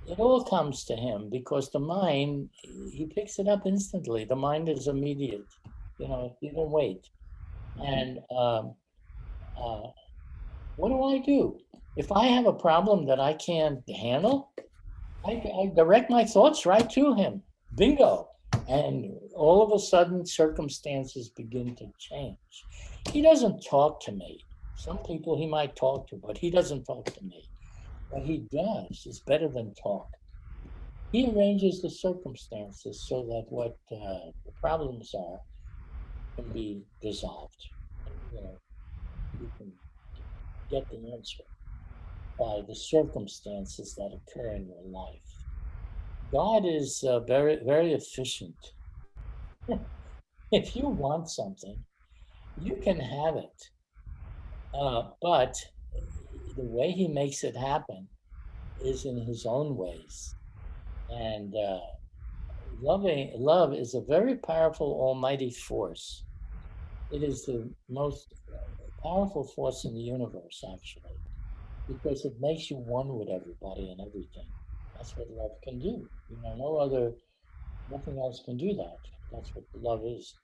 it all comes to him because the mind, he picks it up instantly. The mind is immediate. You don't wait. And what do I do? If I have a problem that I can't handle, I direct my thoughts right to him. Bingo. And all of a sudden, circumstances begin to change. He doesn't talk to me. Some people he might talk to, but he doesn't talk to me. What he does is better than talk. He arranges the circumstances so that what the problems are can be dissolved. You can get the answer by the circumstances that occur in your life. God is very, very efficient. If you want something, you can have it. But the way he makes it happen is in his own ways. And love is a very powerful almighty force. It is the most powerful force in the universe, actually, because it makes you one with everybody and everything. That's what love can do. Nothing else can do that. That's what love is.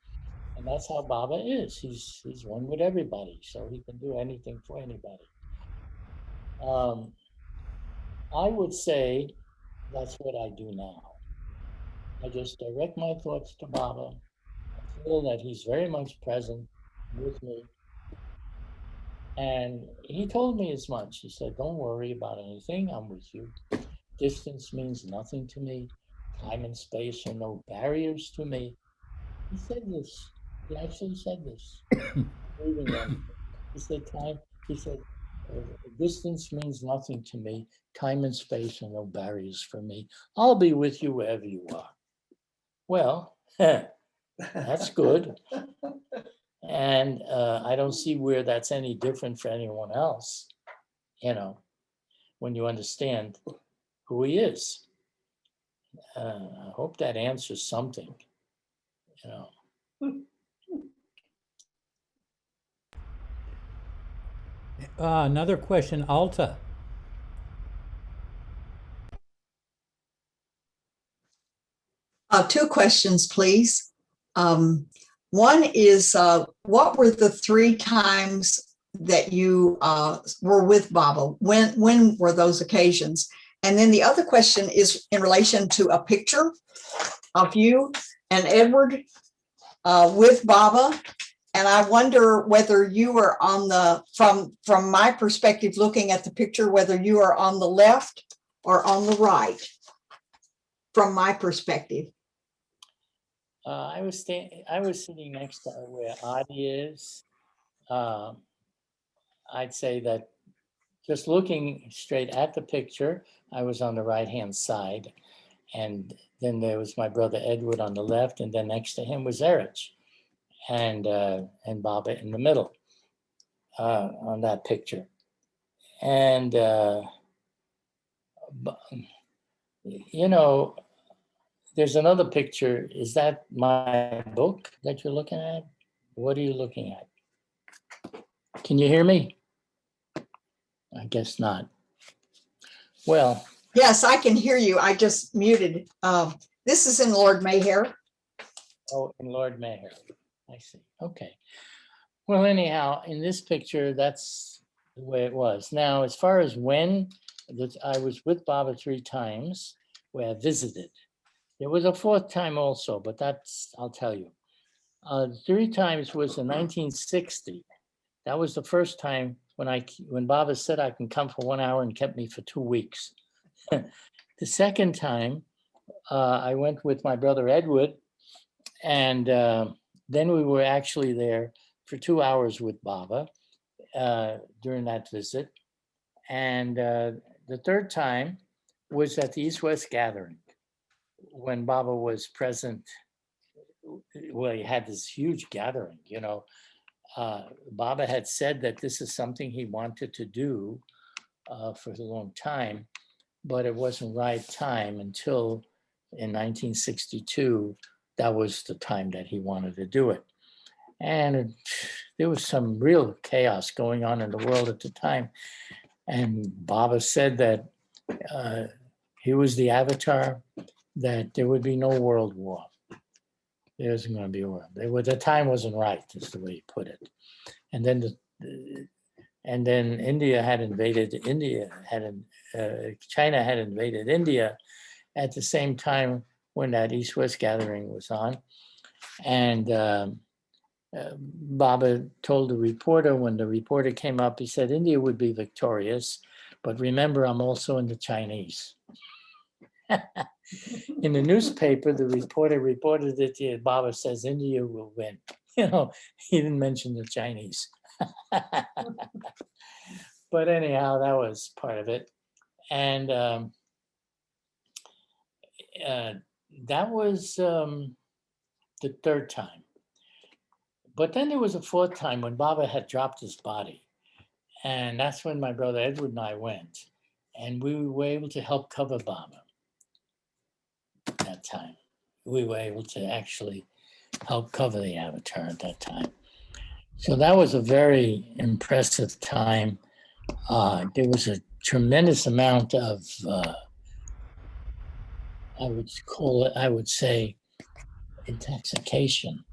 And that's how Baba is. He's one with everybody, so he can do anything for anybody. I would say that's what I do now. I just direct my thoughts to Baba. I feel that he's very much present with me. And he told me as much. He said, don't worry about anything. I'm with you. Distance means nothing to me. Time and space are no barriers to me. He said this. He actually said this. He said, distance means nothing to me. Time and space are no barriers for me. I'll be with you wherever you are. Well, that's good. And I don't see where that's any different for anyone else, when you understand who he is. I hope that answers something, Another question, Alta. Two questions, please. One is, what were the 3 times that you were with Baba? When were those occasions? And then the other question is in relation to a picture of you and Edward with Baba. And I wonder whether you were on from my perspective, looking at the picture, whether you are on the left or on the right, from my perspective. I was sitting next to where Arti is. I'd say that just looking straight at the picture. I was on the right-hand side. And then there was my brother Edward on the left, and then next to him was Erich and Baba in the middle on that picture. And, you know, there's another picture. Is that my book that you're looking at? What are you looking at? Can you hear me? I guess not. Well, Yes, I can hear you. I just muted. This is in Lord Mayhair. oh, in Lord Mayor. I see. Okay. Well, anyhow, in this picture, that's the way it was. Now, as far as when, I was with Baba 3 times where I visited. There was a 4th time also, but that's, I'll tell you. 3 times was in 1960. That was the first time when Baba said I can come for 1 hour and kept me for 2 weeks. The second time, I went with my brother Edward, and then we were actually there for 2 hours with Baba during that visit. And the third time was at the East-West Gathering when Baba was present. Well, he had this huge gathering, you know. Baba had said that this is something he wanted to do for a long time, but it wasn't right time until in 1962, that was the time that he wanted to do it. And there was some real chaos going on in the world at the time. And Baba said that he was the avatar, that there would be no world war. There wasn't going to be a war. The time wasn't right, is the way he put it. And then India had invaded China had invaded India at the same time when that East-West Gathering was on. And Baba told the reporter, when the reporter came up, he said, India would be victorious, but remember, I'm also in the Chinese. In the newspaper, the reporter reported that Baba says India will win. You know, he didn't mention the Chinese. But anyhow, that was part of it. And that was the 3rd time. But then there was a 4th time when Baba had dropped his body. And that's when my brother Edward and I went. And we were able to help cover Baba that time. We were able to actually help cover the avatar at that time. So that was a very impressive time. There was a tremendous amount of, I would say, intoxication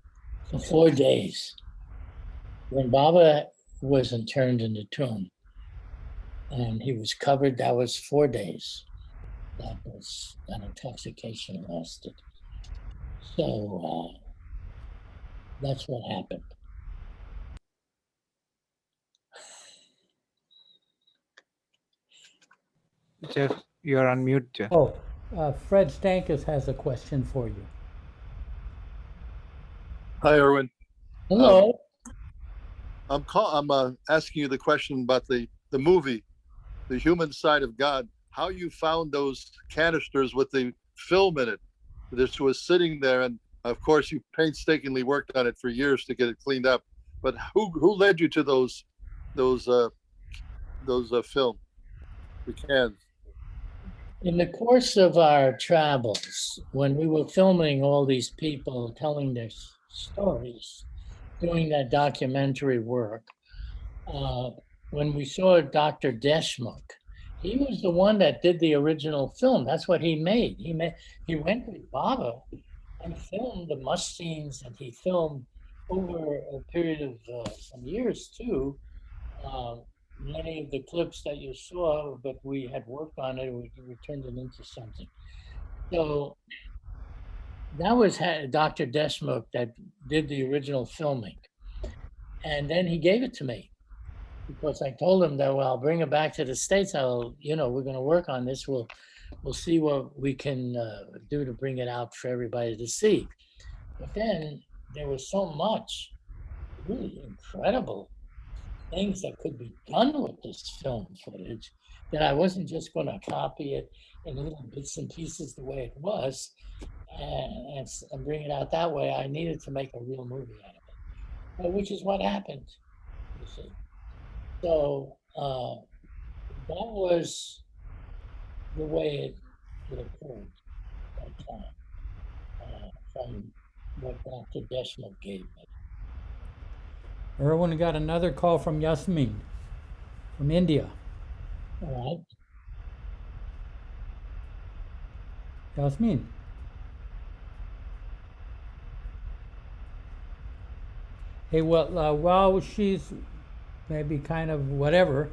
for 4 days. When Baba was interned in the tomb and he was covered, that was 4 days. That intoxication lasted. So that's what happened. Jeff, you're on mute, Jeff. Oh, Fred Stankus has a question for you. Hi, Irwin. Hello. I'm asking you the question about the movie, The Human Side of God. How you found those canisters with the film in it? This was sitting there, and of course you painstakingly worked on it for years to get it cleaned up. But who led you to those film, the cans? In the course of our travels, when we were filming all these people telling their stories, doing that documentary work, when we saw Dr. Deshmukh, he was the one that did the original film. That's what he made. He went with Baba and filmed the must scenes, and he filmed over a period of some years too. Many of the clips that you saw, but we had worked on it, we turned it into something. So that was Dr. Deshmukh that did the original filming. And then he gave it to me because I told him that, well, I'll bring it back to the States. We're going to work on this. We'll see what we can do to bring it out for everybody to see. But then there was so much really incredible things that could be done with this film footage, that I wasn't just going to copy it in little bits and pieces the way it was and bring it out that way. I needed to make a real movie out of it, which is what happened, you see. So that was the way it occurred that time, from what Dr. Deschner gave me. Irwin got another call from Yasmin from India. All right. Yasmin. Hey, well, while she's maybe kind of whatever,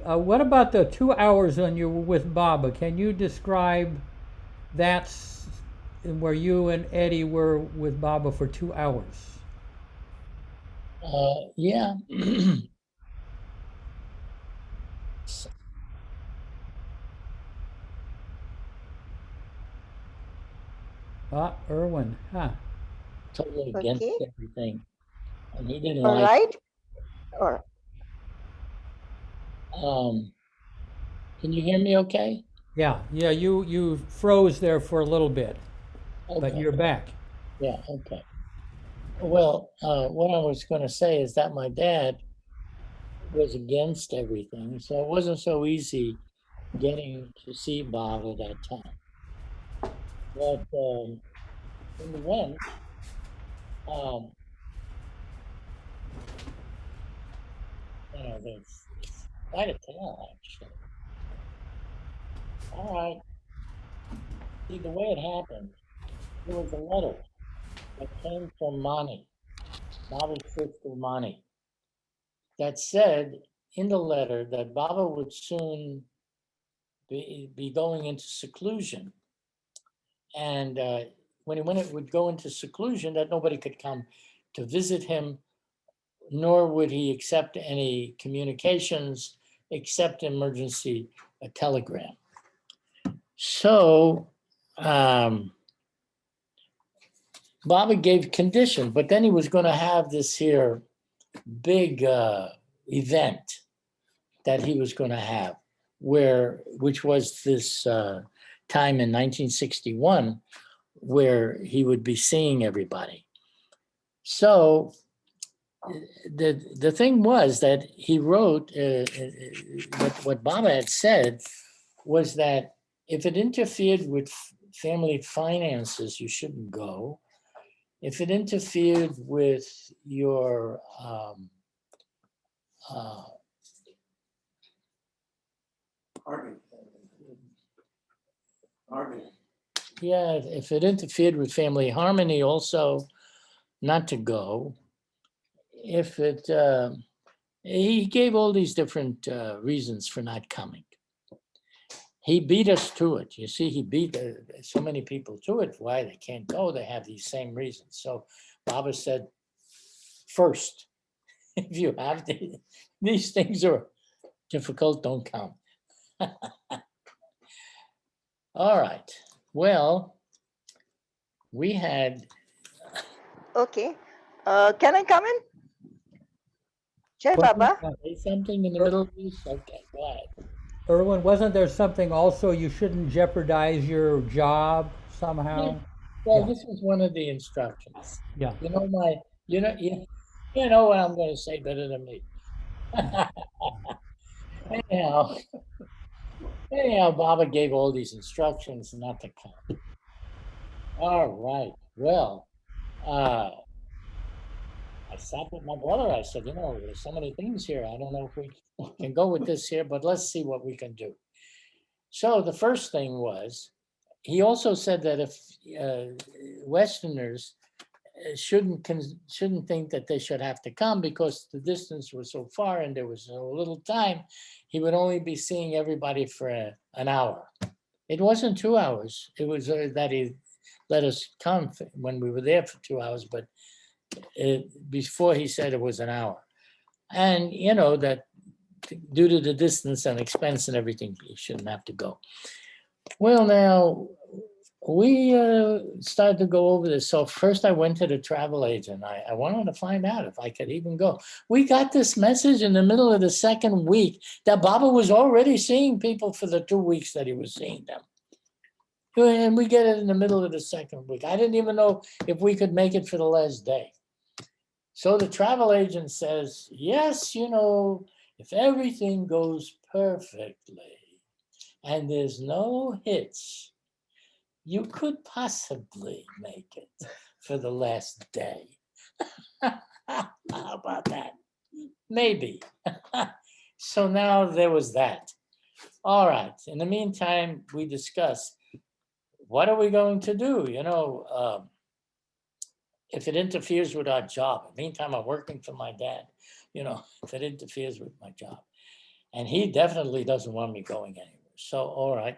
what about the 2 hours when you were with Baba? Can you describe that where you and Eddie were with Baba for 2 hours? Yeah. Irwin, huh? Totally against Okay. everything. And he didn't All like right. Or can you hear me okay? Yeah, you froze there for a little bit, but Okay. you're back. Yeah, okay. Well, what I was going to say is that my dad was against everything, so it wasn't so easy getting to see Bob at that time. But in the end, it's quite a tale, actually. All right. See, the way it happened, there was a letter that came from Baba's sister Mani, that said in the letter that Baba would soon be going into seclusion. And when it would go into seclusion, that nobody could come to visit him, nor would he accept any communications except emergency telegram. So Baba gave condition, but then he was going to have this here big event that he was going to have, which was this time in 1961 where he would be seeing everybody. So the thing was that he wrote, what Baba had said was that if it interfered with family finances, you shouldn't go. If it interfered with your yeah, if it interfered with family harmony, also not to go. If it, he gave all these different reasons for not coming. He beat us to it. You see, he beat so many people to it. Why they can't go? They have these same reasons. So Baba said, first, if you have these things are difficult, don't come. All right. Well, we had. okay. Can I come in? Jai Baba. Say something in the middle of this? Okay, go ahead. Irwin, wasn't there something also you shouldn't jeopardize your job somehow? Yeah. Well, Yeah. this was one of the instructions. Yeah. You know what I'm going to say better than me. Anyhow, Baba gave all these instructions not to come. All right. Well, I sat with my brother. I said, there's so many things here. I don't know if we can go with this here, but let's see what we can do. So the first thing was, he also said that if Westerners shouldn't think that they should have to come because the distance was so far and there was so little time, he would only be seeing everybody for an hour. It wasn't 2 hours. It was that he let us come when we were there for 2 hours, but before he said it was an hour. And that due to the distance and expense and everything, you shouldn't have to go. Well, now, we started to go over this. So first I went to the travel agent. I wanted to find out if I could even go. We got this message in the middle of the second week that Baba was already seeing people for the 2 weeks that he was seeing them. And we get it in the middle of the second week. I didn't even know if we could make it for the last day. So the travel agent says, yes, you know, if everything goes perfectly and there's no hitch, you could possibly make it for the last day. How about that? Maybe. So now there was that. All right. In the meantime, we discussed, what are we going to do? You know, if it interferes with our job. In the meantime, I'm working for my dad, you know, if it interferes with my job. And he definitely doesn't want me going anywhere. So, all right,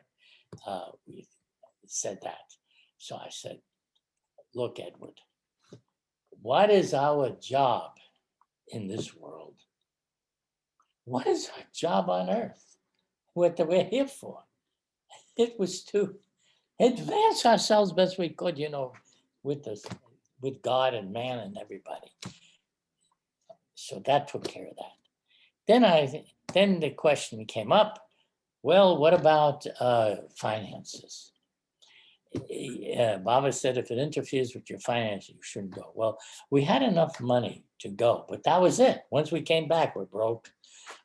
we said that. So I said, look, Edward, what is our job in this world? What is our job on earth? What we're here for? It was to advance ourselves best we could, you know, with God and man and everybody. So that took care of that. Then the question came up, well, what about finances? Baba said, if it interferes with your finances, you shouldn't go. Well, we had enough money to go, but that was it. Once we came back, we're broke.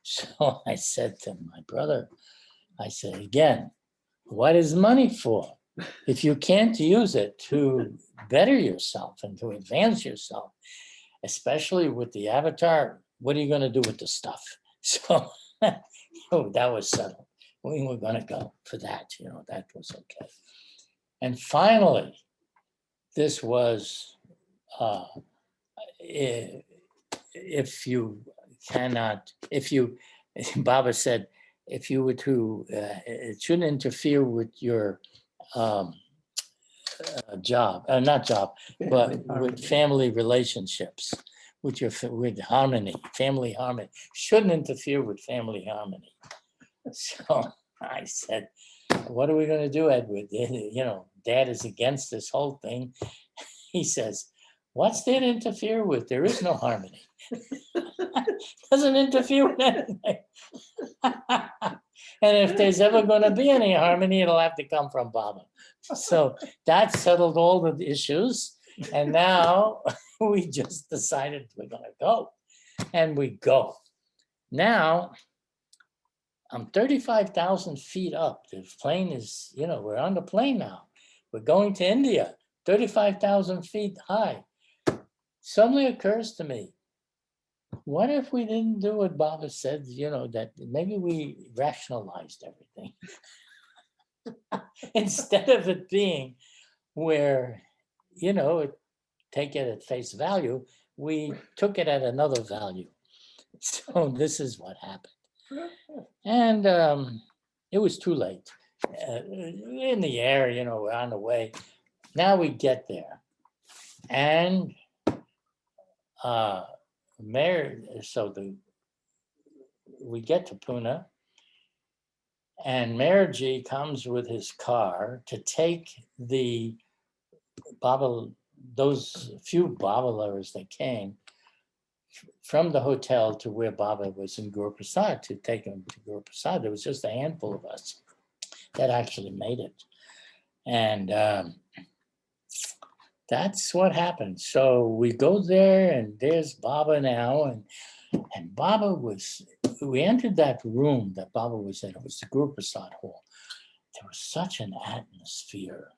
So I said to my brother, I said, again, what is money for? If you can't use it to better yourself and to advance yourself, especially with the avatar, what are you going to do with the stuff? So that was settled. We were going to go for that, you know, that was okay. And finally, this was, Baba said, if you were to, it shouldn't interfere with your job, not job, but with family relationships, with harmony, family harmony. Shouldn't interfere with family harmony. So I said, what are we going to do, Edward? You know, Dad is against this whole thing. He says, what's there to interfere with? There is no harmony. Doesn't interfere with anything. And if there's ever going to be any harmony, it'll have to come from Baba. So that settled all the issues. And now we just decided we're going to go. And we go. Now, I'm 35,000 feet up. The plane is, you know, we're on the plane now. We're going to India, 35,000 feet high. Suddenly occurs to me, what if we didn't do what Baba said, you know, that maybe we rationalized everything. Instead of it being where, you know, take it at face value, we took it at another value. So this is what happened. And it was too late. In the air, you know, we're on the way. Now we get there. And we get to Pune, and Maharji comes with his car to take the Baba, those few Baba lovers that came from the hotel to where Baba was in Guru Prasad, to take him to Guru Prasad. There was just a handful of us that actually made it. And that's what happened. So we go there, and there's Baba now, and Baba we entered that room that Baba was in. It was the Guru Prasad hall. There was such an atmosphere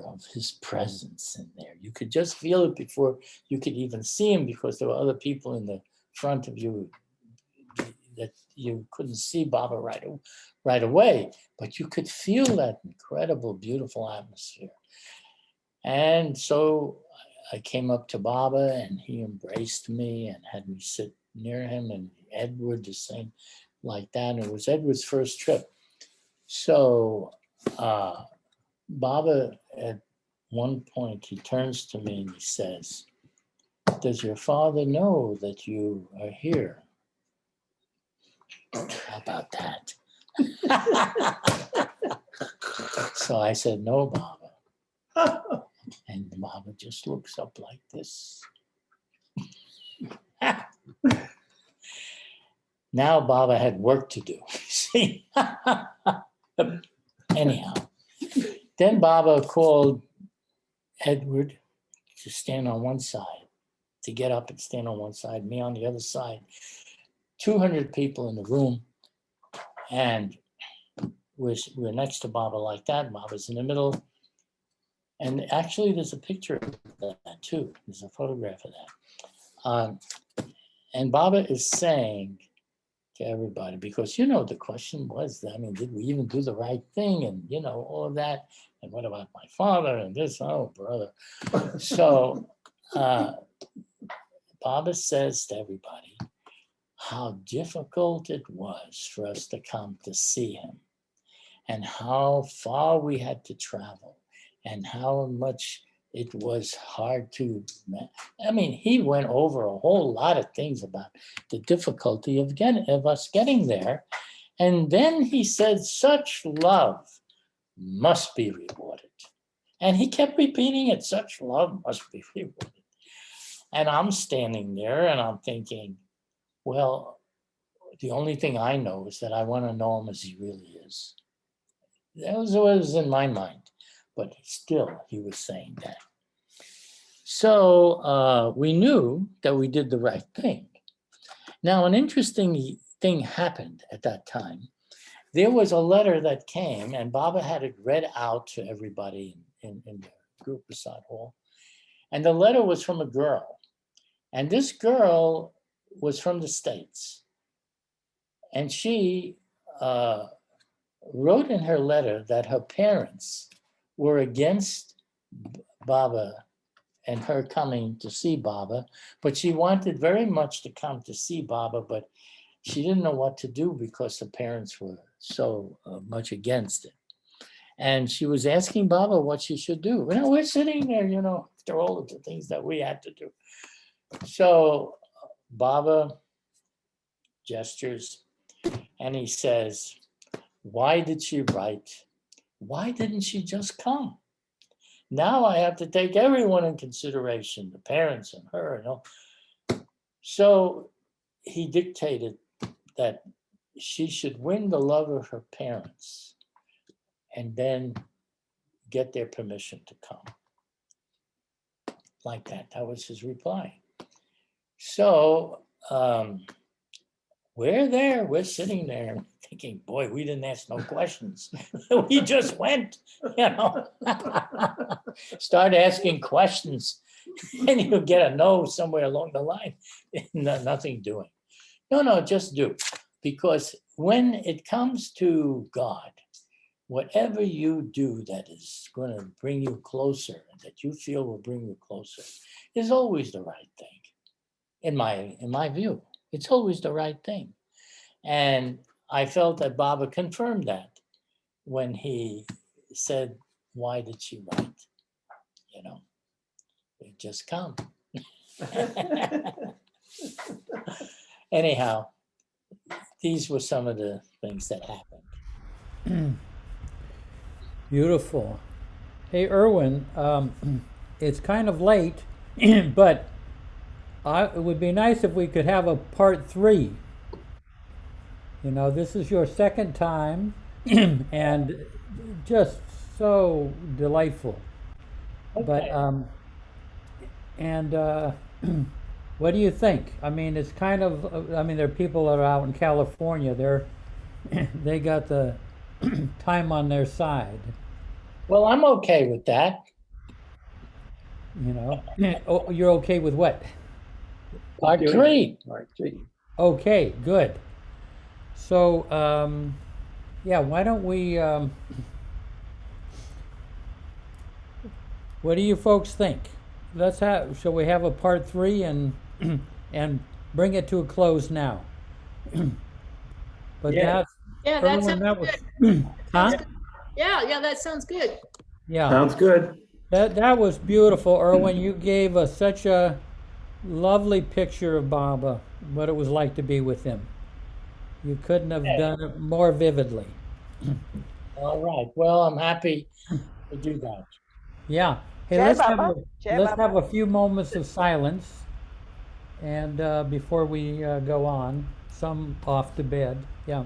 of his presence in there. You could just feel it before you could even see him, because there were other people in the front of you that you couldn't see Baba right away, but you could feel that incredible, beautiful atmosphere. And so I came up to Baba, and he embraced me and had me sit near him, and Edward the same like that. And it was Edward's first trip. So Baba, at one point, he turns to me and he says, does your father know that you are here? How about that? So I said, no, Baba. And Baba just looks up like this. Now Baba had work to do. See? Anyhow, then Baba called Edward to stand on one side, to get up and stand on one side, me on the other side. 200 people in the room, and we're next to Baba like that. Baba's in the middle. And actually, there's a picture of that too. There's a photograph of that. And Baba is saying to everybody, because, the question was, did we even do the right thing? And, all of that. And what about my father and this? Oh, brother. So Baba says to everybody how difficult it was for us to come to see him, and how far we had to travel, and how much it was hard to, he went over a whole lot of things about the difficulty of us getting there. And then he said, such love must be rewarded. And he kept repeating it, such love must be rewarded. And I'm standing there and I'm thinking, well, the only thing I know is that I want to know him as he really is. That was what was in my mind. But still, he was saying that. So we knew that we did the right thing. Now, an interesting thing happened at that time. There was a letter that came, and Baba had it read out to everybody in the group Prasad Hall. And the letter was from a girl. And this girl was from the States. And she wrote in her letter that her parents were against Baba and her coming to see Baba, but she wanted very much to come to see Baba, but she didn't know what to do because the parents were so much against it. And she was asking Baba what she should do. We're sitting there, after all of the things that we had to do. So Baba gestures and he says, why did she write? Why didn't she just come? Now I have to take everyone in consideration, the parents and her. So he dictated that she should win the love of her parents and then get their permission to come. Like that. That was his reply. So we're there, we're sitting there thinking, boy, we didn't ask no questions. We just went, Start asking questions and you'll get a no somewhere along the line. Nothing doing. No, just do. Because when it comes to God, whatever you do that is going to bring you closer, that you feel will bring you closer, is always the right thing. In my view, it's always the right thing. And I felt that Baba confirmed that when he said, why did she write? It just come. Anyhow, these were some of the things that happened. Beautiful. Hey, Irwin, it's kind of late, but it would be nice if we could have a part 3. This is your second time and just so delightful. Okay. But, what do you think? It's kind of, there are people that are out in California, they got the time on their side. Well, I'm okay with that. Oh, you're okay with what? Part 3. Part 3. Okay, good. So, why don't we, what do you folks think? Shall we have a part 3 and bring it to a close now? But yeah, that sounds good. Huh? Yeah, that sounds good. Yeah. Sounds good. That was beautiful, Irwin. You gave us such a lovely picture of Baba, what it was like to be with him. You couldn't have done it more vividly. All right. Well, I'm happy to do that. Yeah. Hey, Jai Baba. Jai let's Baba. have a few moments of silence, and before we go on, some off to bed. Yeah.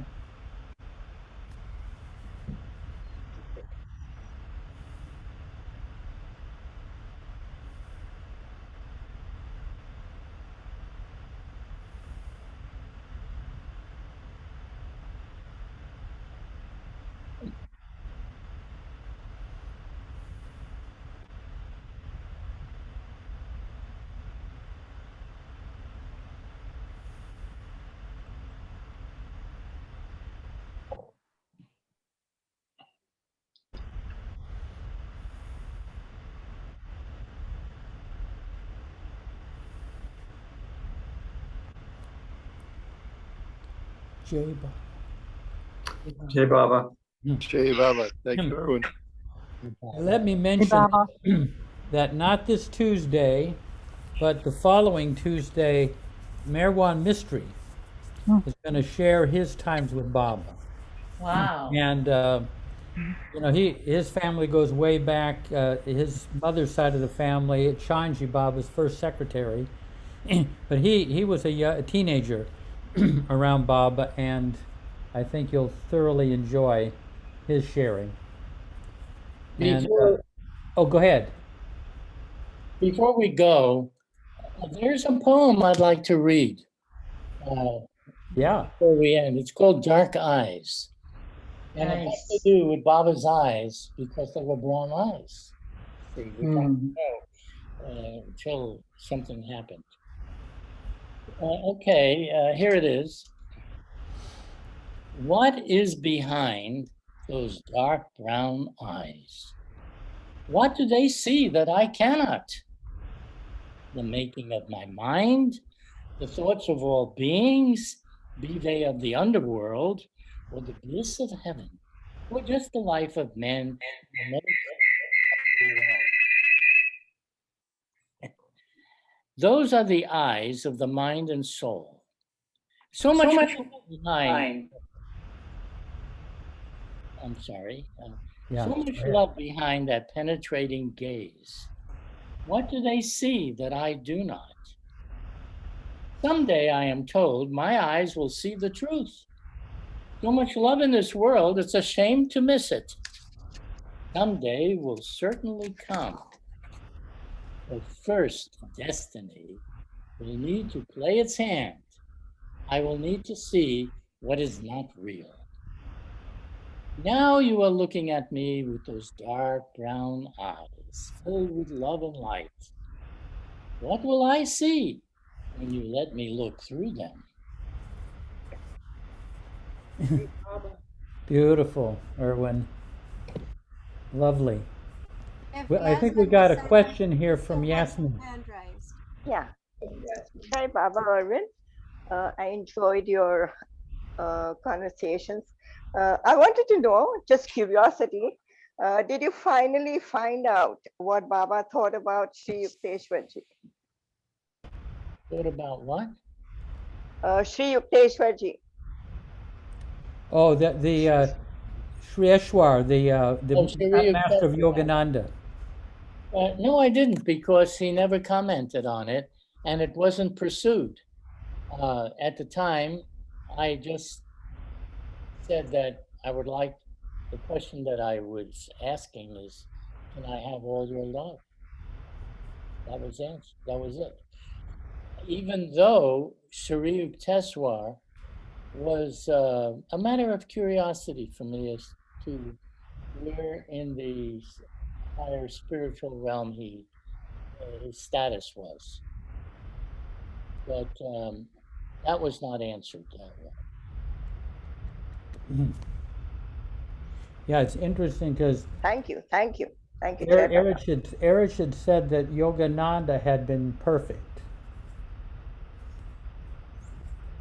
Jai Baba. Jai Baba. Jai Baba. Thank you, Irwin. Let me mention that not this Tuesday, but the following Tuesday, Merwan Mystery is going to share his times with Baba. Wow. And his family goes way back. His mother's side of the family, Chanji, Baba's first secretary, but he was a teenager around Baba, and I think you'll thoroughly enjoy his sharing. And oh, go ahead. Before we go, there's a poem I'd like to read. Yeah. Before we end, it's called Dark Eyes. And it has to do with Baba's eyes because they were brown eyes. See, we don't know until something happened. Okay, here it is. What is behind those dark brown eyes? What do they see that I cannot? The making of my mind, the thoughts of all beings, be they of the underworld, or the bliss of heaven, or just the life of men. Those are the eyes of the mind and soul. So much behind. I'm sorry. Yeah. So much love behind that penetrating gaze. What do they see that I do not? Someday, I am told, my eyes will see the truth. So much love in this world, it's a shame to miss it. Someday will certainly come. But first, destiny will need to play its hand. I will need to see what is not real. Now you are looking at me with those dark brown eyes, filled with love and light. What will I see when you let me look through them? Beautiful, Irwin. Lovely. If Well, I think we Yasmin got a was question here still from has Yasmin. her hand raised. Yeah. Hi, Baba Irwin. I enjoyed your conversations. I wanted to know, just curiosity, did you finally find out what Baba thought about Sri Yukteswarji? Thought about what? Sri Yukteswarji. Oh, the Sri Eshwar, the Sri master of Yogananda. No, I didn't, because he never commented on it, and it wasn't pursued. At the time, I just said that I would like, the question that I was asking is, can I have all your love? That was it. Even though Sri Yukteswar was a matter of curiosity for me as to where in the higher spiritual realm his status was. But that was not answered that way. Yeah, it's interesting because Thank you. Eric had said that Yogananda had been perfect.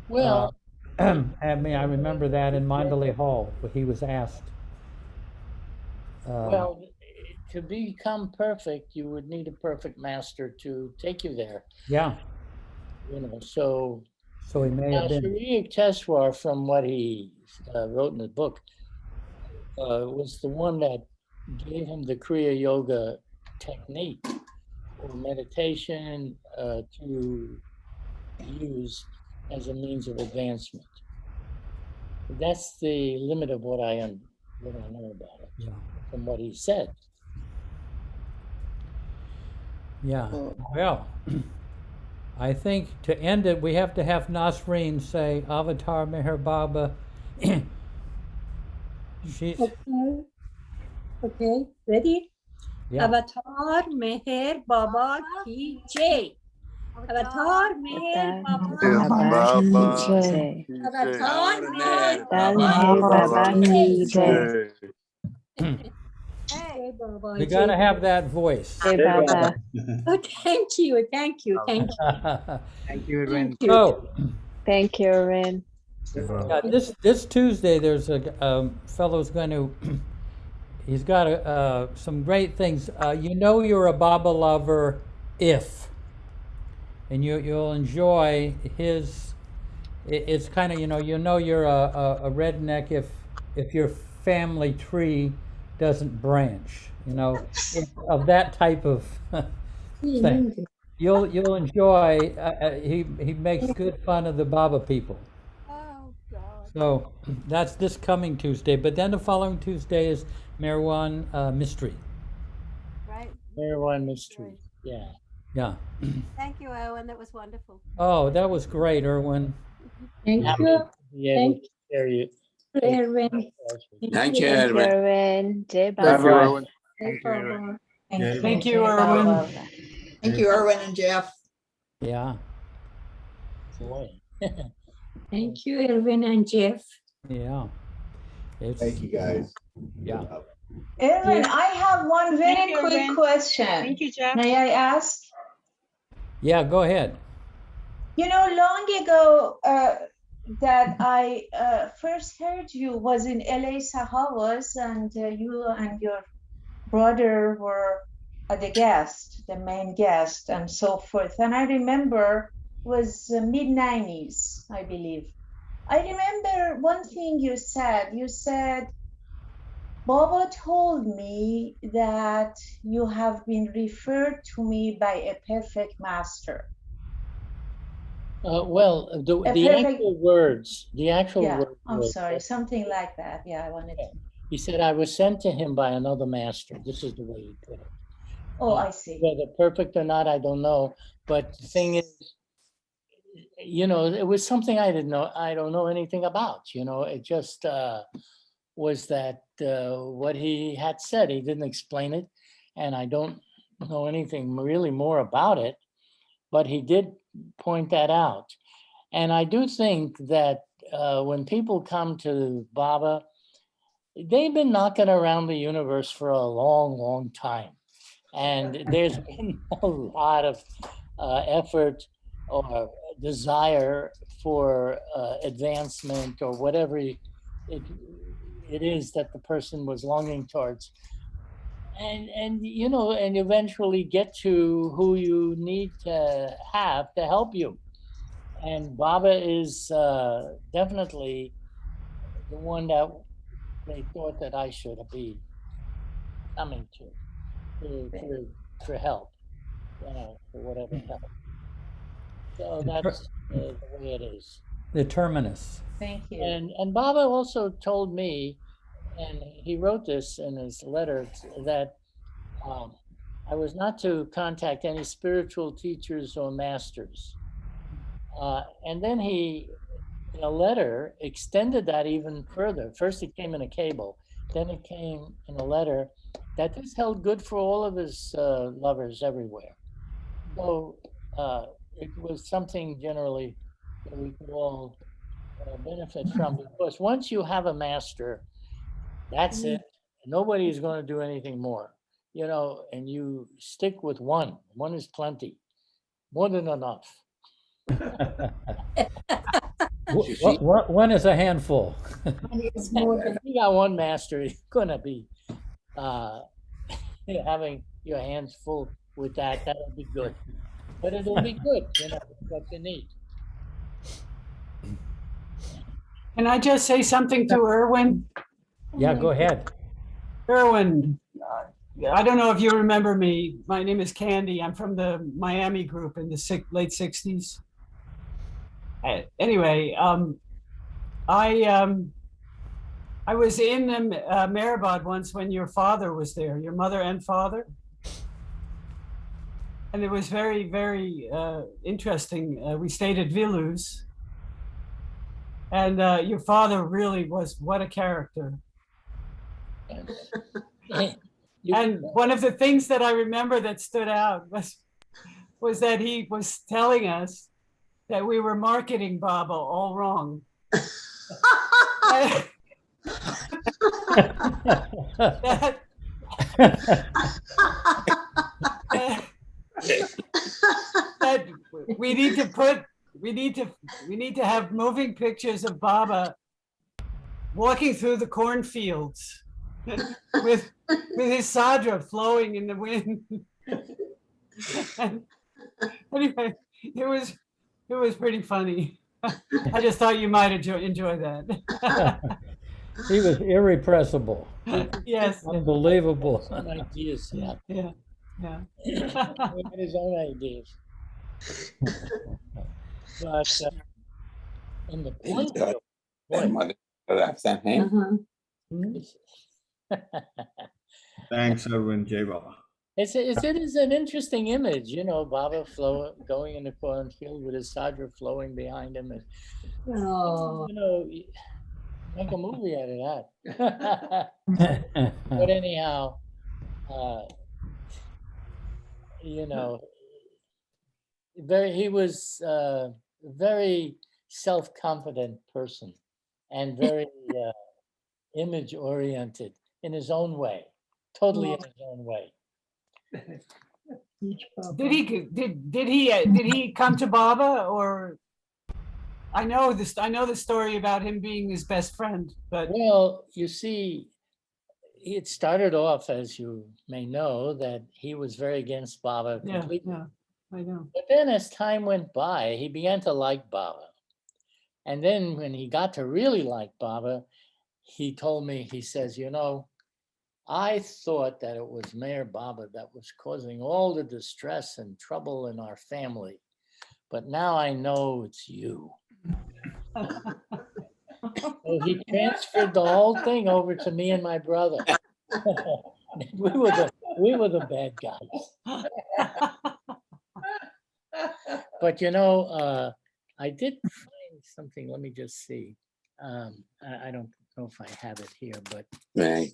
Well, I mean, I remember that in Mandalay Hall, where he was asked. Well, to become perfect, you would need a perfect master to take you there. Yeah. So he may have been. Sri Yukteswar, from what he wrote in the book, was the one that gave him the Kriya Yoga technique or meditation to use as a means of advancement. That's the limit of what I know about it, Yeah. from what he said. Yeah. Well, I think to end it, we have to have Nasreen say Avatar Meher Baba. She's, Okay, ready? yeah. Avatar Meher Baba Ki Jai. Avatar Meher Baba Baba Ki Jai. ki Avatar jai. Meher Baba Ki Jai. Jai. Jai Baba, We Jai got to have Baba. that voice. Oh, thank you, thank you, thank you, Thank you, Irwin. thank you. So, Thank you, Irwin. yeah, this Tuesday, there's a fellow's going to. He's got some great things. You know you're a Baba lover if, and you'll enjoy his. It's kind of you know you're a redneck if your family tree doesn't branch. You know, of that type of thing. You'll enjoy. He makes good fun of the Baba people. Oh, God. So that's this coming Tuesday, but then the following Tuesday is Marijuana Mystery. Right. Marijuana Mystery. Yeah. Yeah. Thank you, Owen. That was wonderful. Oh, that was great, Erwin. Thank Happy you, to be able to share you. Erwin. Thank you, Irwin. Jai Thank you, Baba. Erwin. Thank you, Irwin. Thank you, Baba. Thank you, Irwin and Jeff. Yeah. Boy. Thank you, Erwin and Jeff. Yeah. Thank you, guys. Yeah. Irwin, I have one very Thank you, quick Irwin. question. Thank you, Jeff. May I ask? Yeah, go ahead. You know, long ago that I first heard you was in LA Sahavas, and you and your brother were the guest, the main guest, and so forth. And I remember was mid-90s, I believe. I remember one thing you said. You said, Baba told me that you have been referred to me by a perfect master. Well, the perfect- actual words, Yeah, words I'm were- sorry, something like that. Yeah, I wanted to. He said, I was sent to him by another master. This is the way he put it. Oh, I see. Whether perfect or not, I don't know. But the thing is, you know, it was something I don't know anything about. You know, it just was that what he had said. He didn't explain it, and I don't know anything really more about it. But he did point that out. And I do think that when people come to Baba, they've been knocking around the universe for a long, long time. And there's been a lot of effort or desire for advancement or whatever it is that the person was longing towards. And you know, and eventually get to who you need to have to help you. And Baba is definitely the one that they thought that I should be coming to for help, you know, for whatever help. So that's the way it is. The terminus. Thank you. And Baba also told me, and he wrote this in his letter, that I was not to contact any spiritual teachers or masters. And then he, in a letter, extended that even further. First it came in a cable, then it came in a letter that this held good for all of his lovers everywhere. So it was something generally that we could all benefit from, because once you have a master, that's it. Nobody is going to do anything more, you know, and you stick with one. One is plenty, more than enough. One is a handful. If you got one master, you're gonna be having your hands full with that. That'll be good, but it'll be good. You know, it's what you need. Can I just say something to Irwin? Yeah, go ahead. Irwin, I don't know if you remember me. My name is Candy. I'm from the Miami group in the late 60s. Anyway, I was in Mehrabad once when your father was there, your mother and father. And it was very, very interesting. We stayed at Vilus. And your father really was, what a character. And one of the things that I remember that stood out was that he was telling us that we were marketing Baba all wrong. That we need to have moving pictures of Baba walking through the cornfields with his sadra flowing in the wind. And anyway, it was pretty funny. I just thought you might enjoy that. He was irrepressible. Yes. Unbelievable. Some ideas, yeah. Yeah. Yeah. He had his own ideas. But in the cornfield, Thanks, Irwin. Jai Baba. it is an interesting image, you know, Baba going in the cornfield with his sadra flowing behind him. And, Oh. you know, make a movie out of that. But anyhow, you know, he was a very self-confident person and very image-oriented in his own way, totally in his own way. Did he come to Baba, or I know the story about him being his best friend, but well, you see, it started off, as you may know, that he was very against Baba completely. Yeah, I know. But then as time went by, he began to like Baba. And then when he got to really like Baba, he told me, he says, you know, I thought that it was Mayor Baba that was causing all the distress and trouble in our family. But now I know it's you. So he transferred the whole thing over to me and my brother. we were the bad guys. But you know, I did find something. Let me just see. I don't know if I have it here, but not.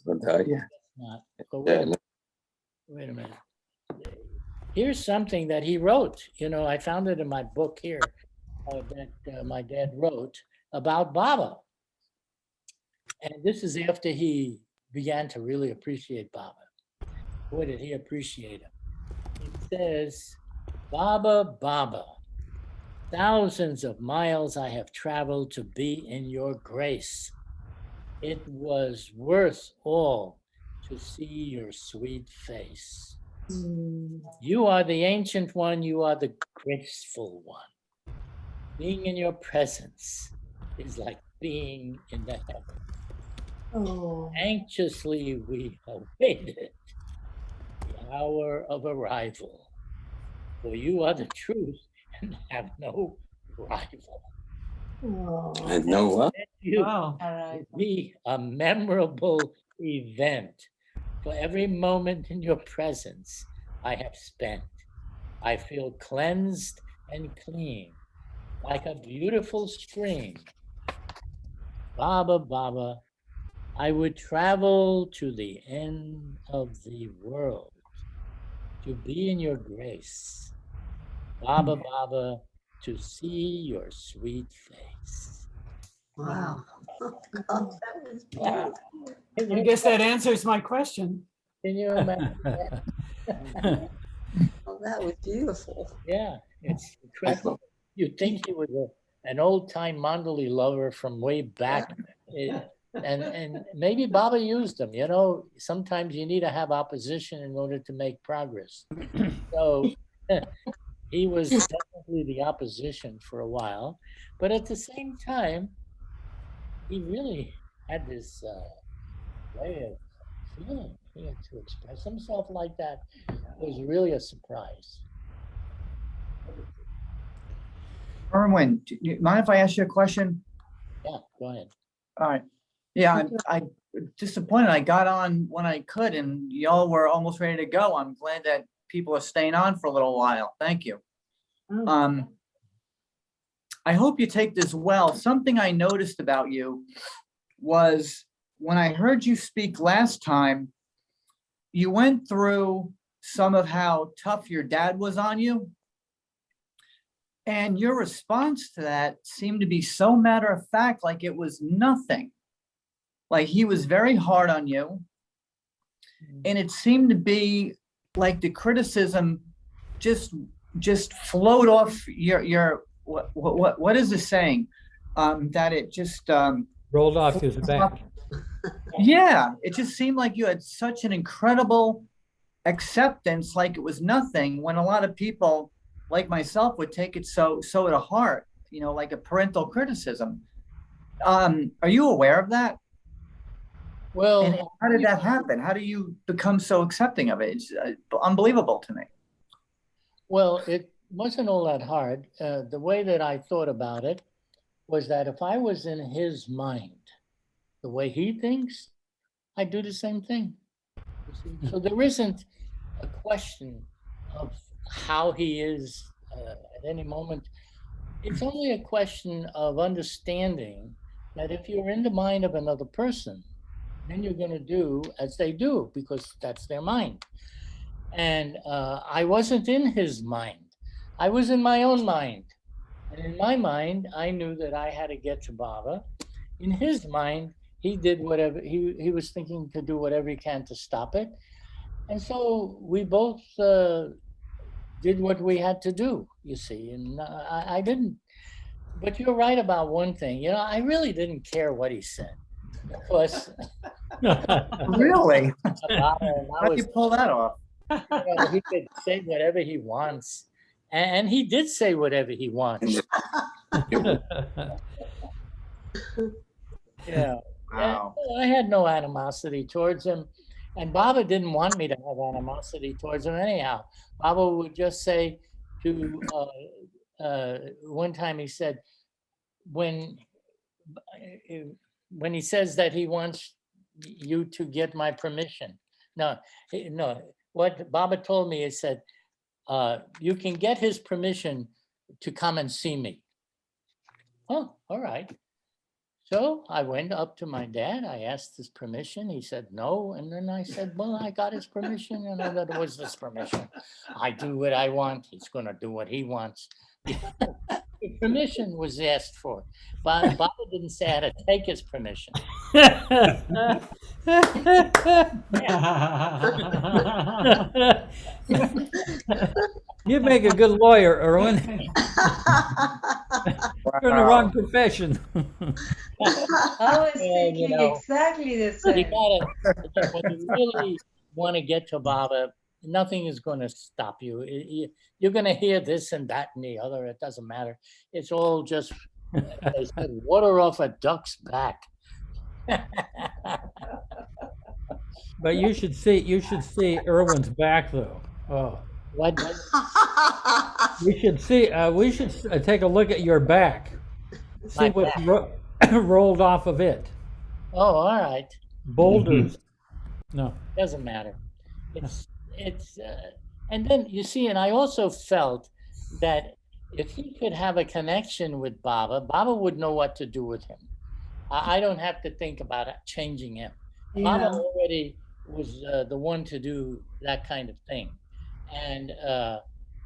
Oh, wait a minute. Here's something that he wrote. You know, I found it in my book here that my dad wrote about Baba. And this is after he began to really appreciate Baba. Boy, did he appreciate him. It says, Baba, Baba, thousands of miles I have traveled to be in your grace. It was worth all to see your sweet face. You are the ancient one, you are the graceful one. Being in your presence is like being in the heaven. Oh. Anxiously we awaited the hour of arrival, for you are the truth and have no rival. Oh. And no what? You Wow. will be a memorable event. For every moment in your presence I have spent, I feel cleansed and clean, like a beautiful stream. Baba, Baba, I would travel to the end of the world to be in your grace. Baba, Baba, to see your sweet face. Wow. God, that was Wow. beautiful. I guess that answers my question. Can you imagine that? Oh, that was beautiful. Yeah, it's incredible. You'd think he was an old-time Mandali lover from way back. And maybe Baba used them. You know, sometimes you need to have opposition in order to make progress. So he was definitely the opposition for a while. But at the same time, he really had this way of feeling, to express himself like that was really a surprise. Irwin, do you mind if I ask you a question? Yeah, go ahead. All right. Yeah, I'm disappointed. I got on when I could and y'all were almost ready to go. I'm glad that people are staying on for a little while. Thank you. I hope you take this well. Something I noticed about you was when I heard you speak last time, you went through some of how tough your dad was on you. And your response to that seemed to be so matter of fact, like it was nothing. Like he was very hard on you. And it seemed to be like the criticism just flowed off your what is the saying? That it just rolled off his back. Yeah, it just seemed like you had such an incredible acceptance, like it was nothing, when a lot of people like myself would take it so to heart, like a parental criticism. Are you aware of that? Well, and how did that happen? How do you become so accepting of it? It's unbelievable to me. Well, it wasn't all that hard. The way that I thought about it was that if I was in his mind, the way he thinks, I'd do the same thing. So there isn't a question of how he is at any moment. It's only a question of understanding that if you're in the mind of another person, then you're going to do as they do, because that's their mind. And I wasn't in his mind. I was in my own mind. And in my mind, I knew that I had to get to Baba. In his mind, he did whatever, he was thinking to do whatever he can to stop it. And so we both did what we had to do, you see. And I didn't, but you're right about one thing. I really didn't care what he said. Because really? How do you pull that off? He could say whatever he wants. And he did say whatever he wants. Yeah. Wow. I had no animosity towards him. And Baba didn't want me to have animosity towards him anyhow. Baba would just say to, one time he said, when he says that he wants you to get my permission. No, what Baba told me, he said, you can get his permission to come and see me. Oh, all right. So I went up to my dad. I asked his permission. He said no. And then I said, well, I got his permission. And I thought, it was this permission. I do what I want. He's going to do what he wants. The permission was asked for. But Baba didn't say I had to take his permission. You make a good lawyer, Irwin. You're in the wrong profession. I was thinking exactly the same. When you really want to get to Baba, nothing is going to stop you. You're going to hear this and that and the other. It doesn't matter. It's all just, they said, water off a duck's back. But you should see Irwin's back though. Oh. What? We should take a look at your back. See what's rolled off of it. Oh, all right. Boulders. No. Doesn't matter. It's and then you see, and I also felt that if he could have a connection with Baba, Baba would know what to do with him. I don't have to think about changing him. Yeah. Baba already was the one to do that kind of thing. And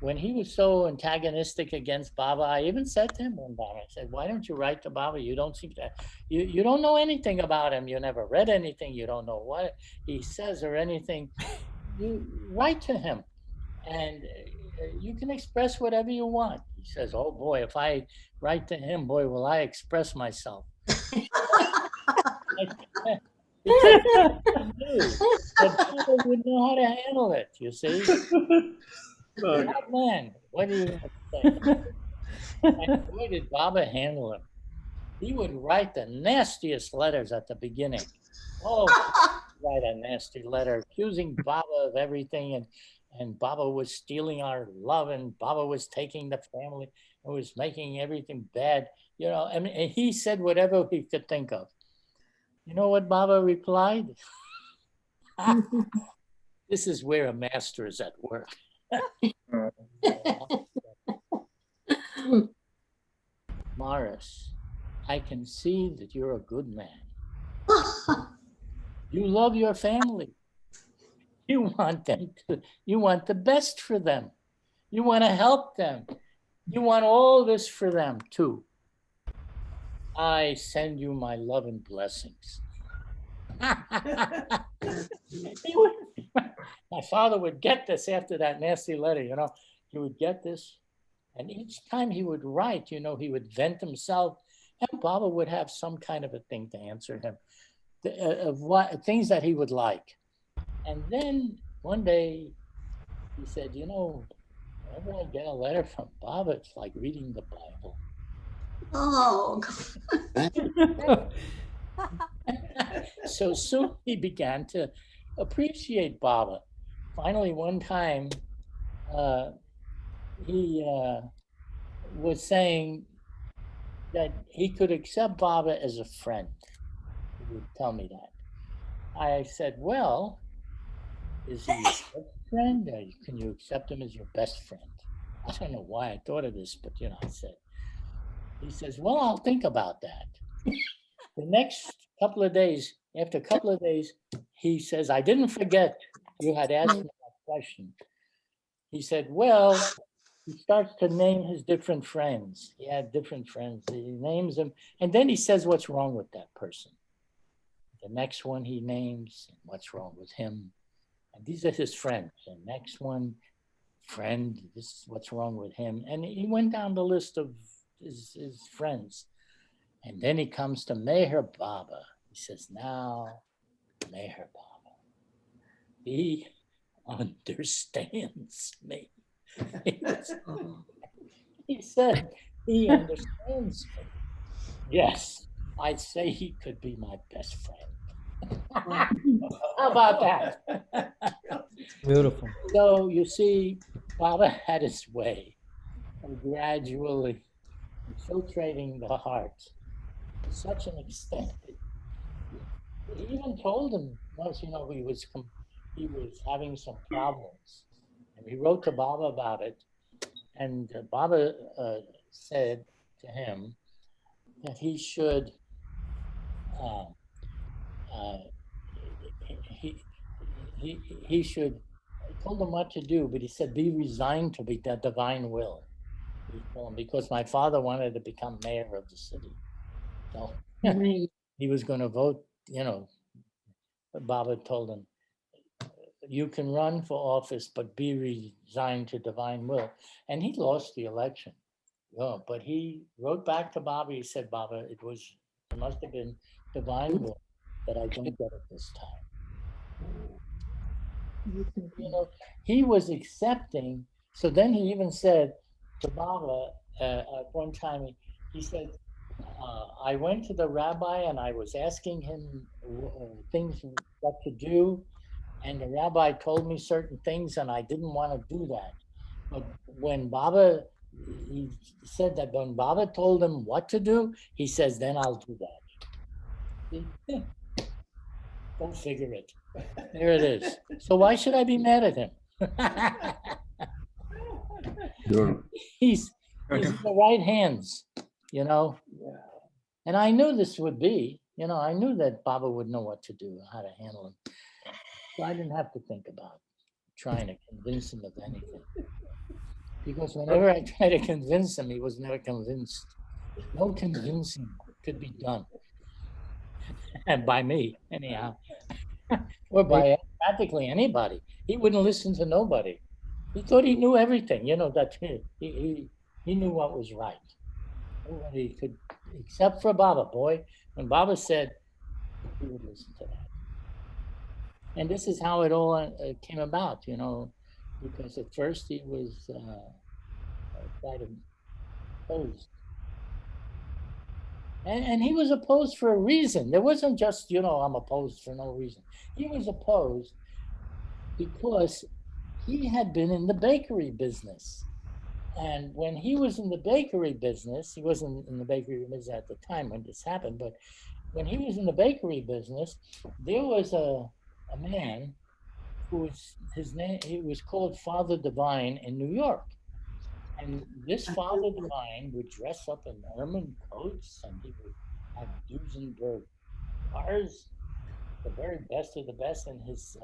when he was so antagonistic against Baba, I even said to him one time, I said, why don't you write to Baba? You don't seem to, you don't know anything about him. You never read anything. You don't know what he says or anything. You write to him and you can express whatever you want. He says, oh boy, if I write to him, boy, will I express myself. But people would know how to handle it, you see. That man, what do you say? And boy, did Baba handle him. He would write the nastiest letters at the beginning. Oh, write a nasty letter accusing Baba of everything, and Baba was stealing our love, and Baba was taking the family and was making everything bad. You know, I mean, and he said whatever he could think of. You know what Baba replied? This is where a master is at work. Morris, I can see that you're a good man. You love your family. You want the best for them. You want to help them. You want all this for them too. I send you my love and blessings. My father would get this after that nasty letter, you know. He would get this, and each time he would write, you know, he would vent himself, and Baba would have some kind of a thing to answer him, of what things that he would like. And then one day he said, you know, whenever I get a letter from Baba, it's like reading the Bible. Oh, So soon he began to appreciate Baba. Finally, one time, he was saying that he could accept Baba as a friend. He would tell me that. I said, well, is he your best friend, or can you accept him as your best friend? I don't know why I thought of this, but you know, I said, he says, well, I'll think about that. The next couple of days, after a couple of days, he says, I didn't forget you had asked me that question. He said, well, he starts to name his different friends. He had different friends. He names them, and then he says what's wrong with that person. The next one he names, what's wrong with him. And these are his friends. The next one, friend, this is what's wrong with him. And he went down the list of his friends. And then he comes to Meher Baba. He says, now, Meher Baba, he understands me. He said, he understands me. Yes, I'd say he could be my best friend. How about that? Beautiful. So you see, Baba had his way of gradually infiltrating the heart to such an extent that he even told him once, you know, he was having some problems, and he wrote to Baba about it, and Baba said to him that he should he should. He told him what to do, but he said, be resigned to be the divine will. He told him, because my father wanted to become mayor of the city. So he was going to vote, you know. But Baba told him, you can run for office, but be resigned to divine will. And he lost the election. Yeah, but he wrote back to Baba. He said, Baba, it must have been divine will that I don't get it this time. You know, he was accepting. So then he even said to Baba at one time, he said, I went to the rabbi and I was asking him things, what to do. And the rabbi told me certain things and I didn't want to do that. But when Baba, he said that when Baba told him what to do, he says, then I'll do that. Go figure it. There it is. So why should I be mad at him? He's in the right hands, you know. And I knew this would be, you know, I knew that Baba would know what to do, how to handle him. So I didn't have to think about trying to convince him of anything. Because whenever I tried to convince him, he was never convinced. No convincing could be done. And by me, anyhow. Or by practically anybody. He wouldn't listen to nobody. He thought he knew everything, you know, that he knew what was right. Nobody could, except for Baba, boy. When Baba said, he would listen to that. And this is how it all came about, you know, because at first he was quite opposed. And he was opposed for a reason. There wasn't just, I'm opposed for no reason. He was opposed because he had been in the bakery business. And when he was in the bakery business, he wasn't in the bakery business at the time when this happened, but when he was in the bakery business, there was a man who was, his name, he was called Father Divine in New York. And this Father Divine would dress up in ermine coats, and he would have Duesenberg cars, the very best of the best, and his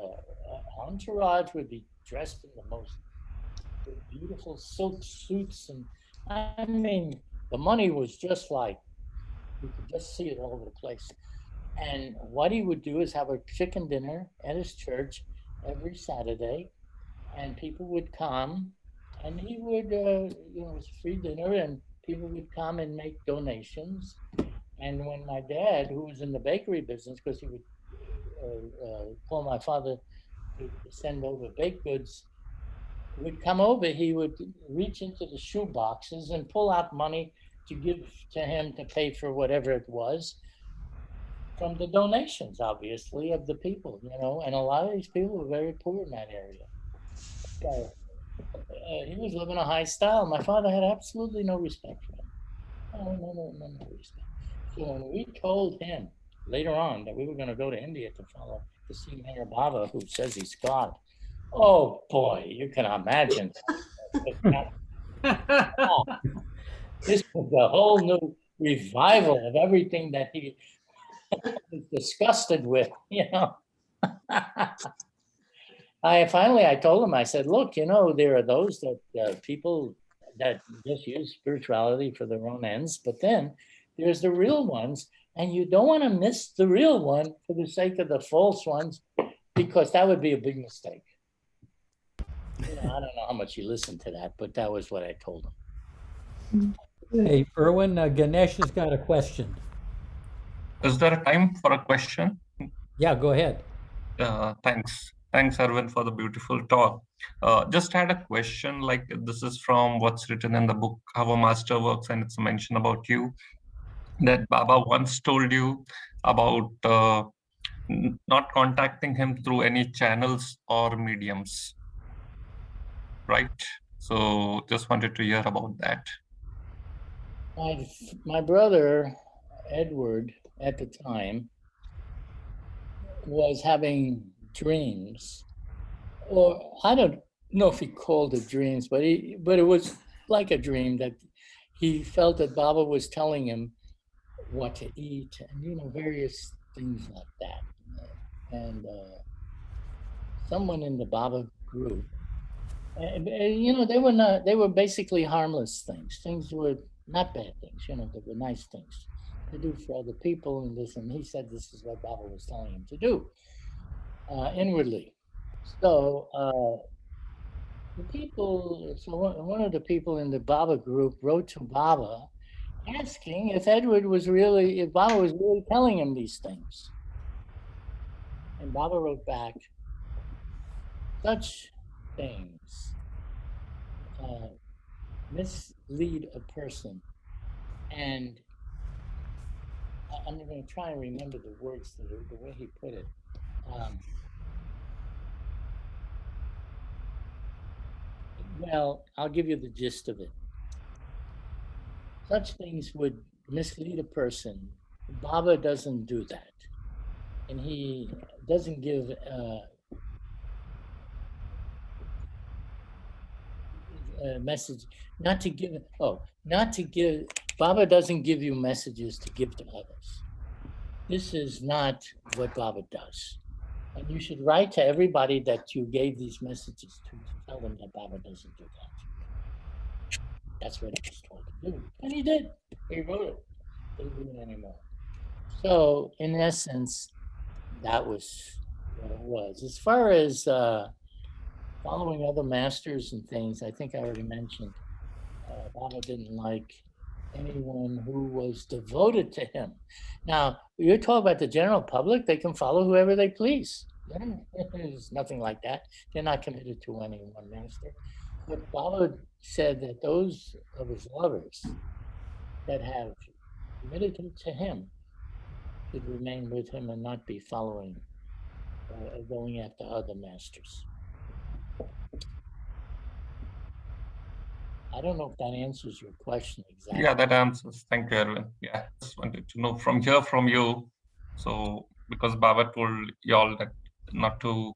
entourage would be dressed in the most beautiful silk suits. And I mean, the money was just like, you could just see it all over the place. And what he would do is have a chicken dinner at his church every Saturday, and people would come, and he would, it was a free dinner, and people would come and make donations. And when my dad, who was in the bakery business, because he would call my father to send over baked goods, would come over, he would reach into the shoe boxes and pull out money to give to him to pay for whatever it was from the donations, obviously, of the people, and a lot of these people were very poor in that area. So he was living a high style. My father had absolutely no respect for him. No respect. So when we told him later on that we were going to go to India to see Mayor Baba, who says he's God, oh boy, you can imagine. This was a whole new revival of everything that he was disgusted with, I told him, I said, look, there are those that people that just use spirituality for their own ends, but then there's the real ones, and you don't want to miss the real one for the sake of the false ones, because that would be a big mistake. I don't know how much you listened to that, but that was what I told him. Hey, Irwin, Ganesh has got a question. Is there a time for a question? Yeah, go ahead. Thanks. Thanks, Irwin, for the beautiful talk. Just had a question, like this is from what's written in the book, How a Master Works, and it's mentioned about you, that Baba once told you about not contacting him through any channels or mediums, right? So just wanted to hear about that. My brother, Edward, at the time, was having dreams, or I don't know if he called it dreams, but it was like a dream that he felt that Baba was telling him what to eat and various things like that. And someone in the Baba group, and they were basically harmless things. Things were not bad things, they were nice things to do for other people, and this, and he said this is what Baba was telling him to do inwardly. So one of the people in the Baba group wrote to Baba asking if Baba was really telling him these things. And Baba wrote back, such things mislead a person. And I'm going to try and remember the words, the way he put it. Well, I'll give you the gist of it. Such things would mislead a person. Baba doesn't do that. And he doesn't give a message, Baba doesn't give you messages to give to others. This is not what Baba does. And you should write to everybody that you gave these messages to tell them that Baba doesn't do that. That's what he was told to do. And he did. He wrote it. Didn't do it anymore. So, in essence, that was what it was. As far as following other masters and things, I think I already mentioned, Baba didn't like anyone who was devoted to him. Now, you're talking about the general public, they can follow whoever they please. There's nothing like that. They're not committed to any one master. But Baba said that those of his lovers that have committed to him should remain with him and not be following, going after other masters. I don't know if that answers your question exactly. Yeah, that answers. Thank you, Erwin. Yeah, just wanted to know from you. So because Baba told y'all that not to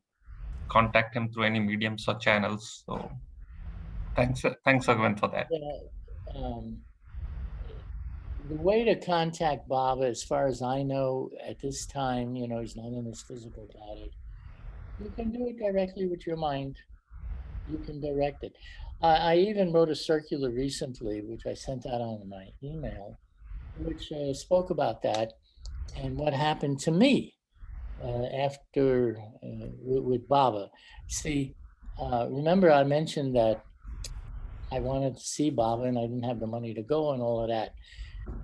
contact him through any mediums or channels. So thanks, Erwin, for that. The way to contact Baba, as far as I know, at this time, he's not in his physical body. You can do it directly with your mind. You can direct it. I even wrote a circular recently, which I sent out on my email, which spoke about that and what happened to me after with Baba. See, remember I mentioned that I wanted to see Baba and I didn't have the money to go and all of that.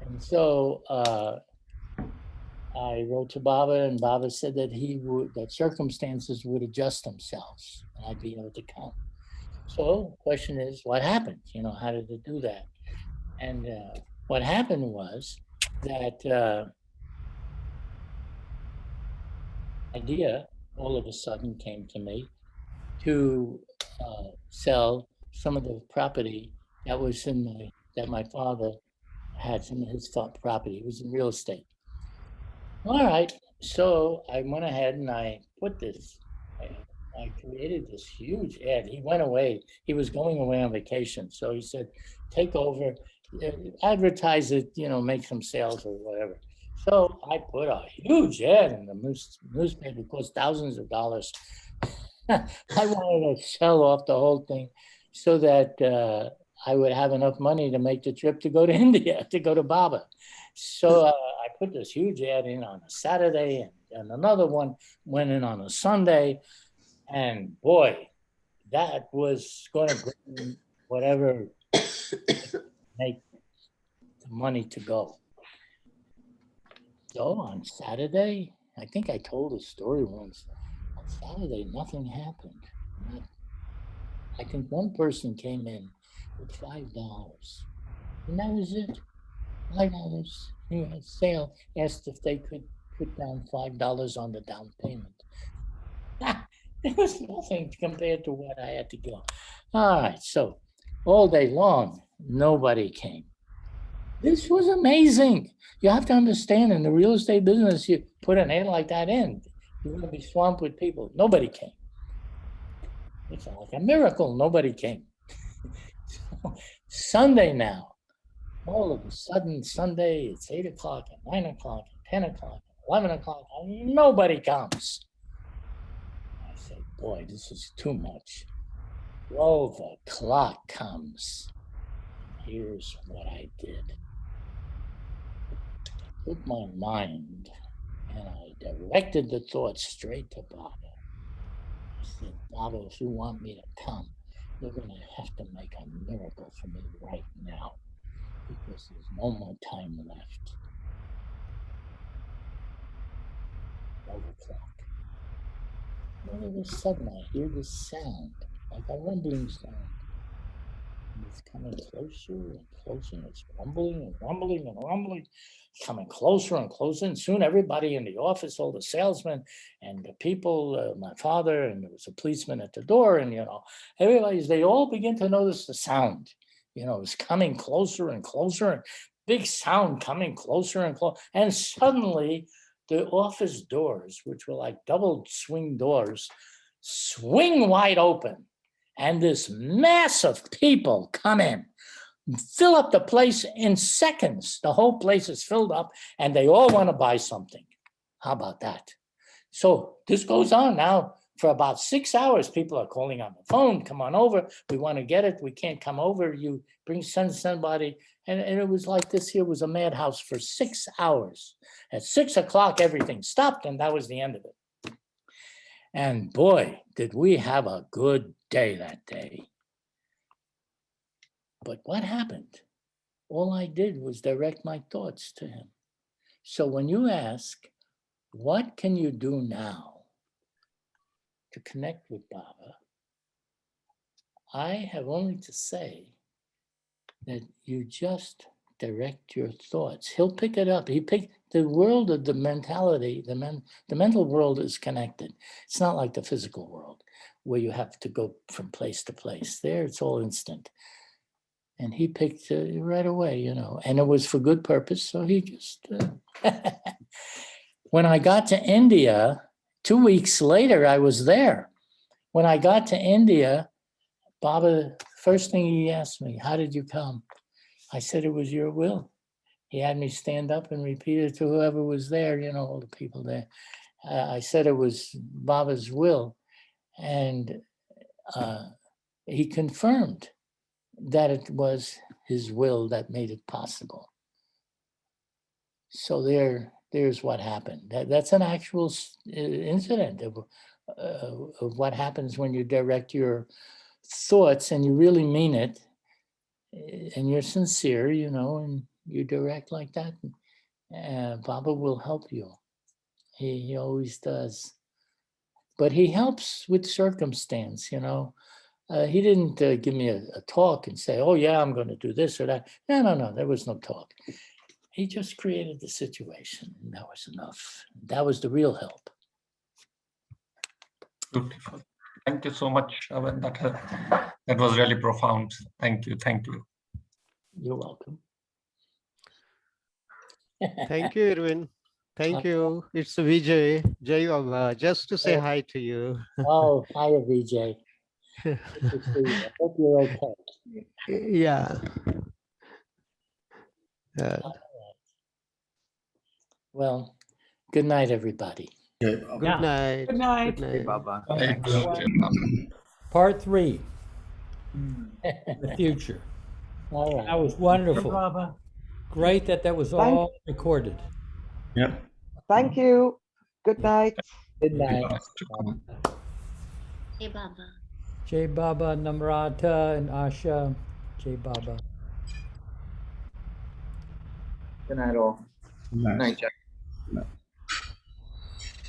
And so I wrote to Baba, and Baba said that that circumstances would adjust themselves and I'd be able to come. So the question is, what happened? How did it do that? And what happened was that idea all of a sudden came to me to sell some of the property that was that my father had, some of his property. It was in real estate. All right, so I went ahead and I put this. I created this huge ad. He went away. He was going away on vacation. So he said, take over, advertise it, make some sales or whatever. So I put a huge ad in the newspaper. It cost thousands of dollars. I wanted to sell off the whole thing so that I would have enough money to make the trip to go to India, to go to Baba. So I put this huge ad in on a Saturday, and another one went in on a Sunday. And boy, that was going to bring whatever make the money to go. So on Saturday, I think I told a story once. On Saturday, nothing happened. I think one person came in with $5, and that was it. $5. Sale asked if they could put down $5 on the down payment. There was nothing compared to what I had to go. All right, so all day long, nobody came. This was amazing. You have to understand, in the real estate business, you put an ad like that in, you're going to be swamped with people. Nobody came. It's like a miracle. Nobody came. So, Sunday now, all of a sudden, Sunday, it's 8 o'clock and 9 o'clock and 10 o'clock and 11 o'clock, and nobody comes. I say, boy, this is too much. 12 o'clock comes. Here's what I did. I took my mind and I directed the thought straight to Baba. I said, Baba, if you want me to come, you're going to have to make a miracle for me right now, because there's no more time left. 12 o'clock. All of a sudden, I hear this sound, like a rumbling sound. And it's coming closer and closer, and it's rumbling and rumbling and rumbling, coming closer and closer. And soon everybody in the office, all the salesmen and the people, my father, and there was a policeman at the door, and, they all begin to notice the sound. It's coming closer and closer, and big sound coming closer and closer. And suddenly the office doors, which were like double swing doors, swing wide open. And this mass of people come in, fill up the place in seconds. The whole place is filled up, and they all want to buy something. How about that? So this goes on now for about 6 hours. People are calling on the phone, come on over. We want to get it. We can't come over. You send somebody. And it was like this here was a madhouse for 6 hours. At 6 o'clock, everything stopped, and that was the end of it. And boy, did we have a good day that day. But what happened? All I did was direct my thoughts to him. So when you ask, what can you do now to connect with Baba? I have only to say that you just direct your thoughts. He'll pick it up. He picked the world of the mentality, the mental world is connected. It's not like the physical world where you have to go from place to place. There, it's all instant. And he picked right away, you know, and it was for good purpose. So he just, when I got to India, 2 weeks later, I was there. When I got to India, Baba, first thing he asked me, how did you come? I said, it was your will. He had me stand up and repeat it to whoever was there, you know, all the people there. I said it was Baba's will. And he confirmed that it was his will that made it possible. So there's what happened. That's an actual incident of what happens when you direct your thoughts and you really mean it and you're sincere, you know, and you direct like that. Baba will help you. He always does. But he helps with circumstance, you know. He didn't give me a talk and say, oh, yeah, I'm going to do this or that. No, there was no talk. He just created the situation. And that was enough. That was the real help. Beautiful. Thank you so much, Arvind. That was really profound. Thank you. Thank you. You're welcome. Thank you, Irwin. Thank you. It's Vijay. Jai Baba. Just to say hi to you. Oh, hi, Vijay. I hope you're okay. Yeah. Well, good night, everybody. Good night. Good night. Good night. Baba. Part 3, the future. All right. That was wonderful. Baba. Great that was all recorded. Yep. Thank you. Good night. Good night. Hey, Baba. Jai Baba, Namrata, and Asha. Jai Baba. Good night, all. Nice. Night, Jack. No.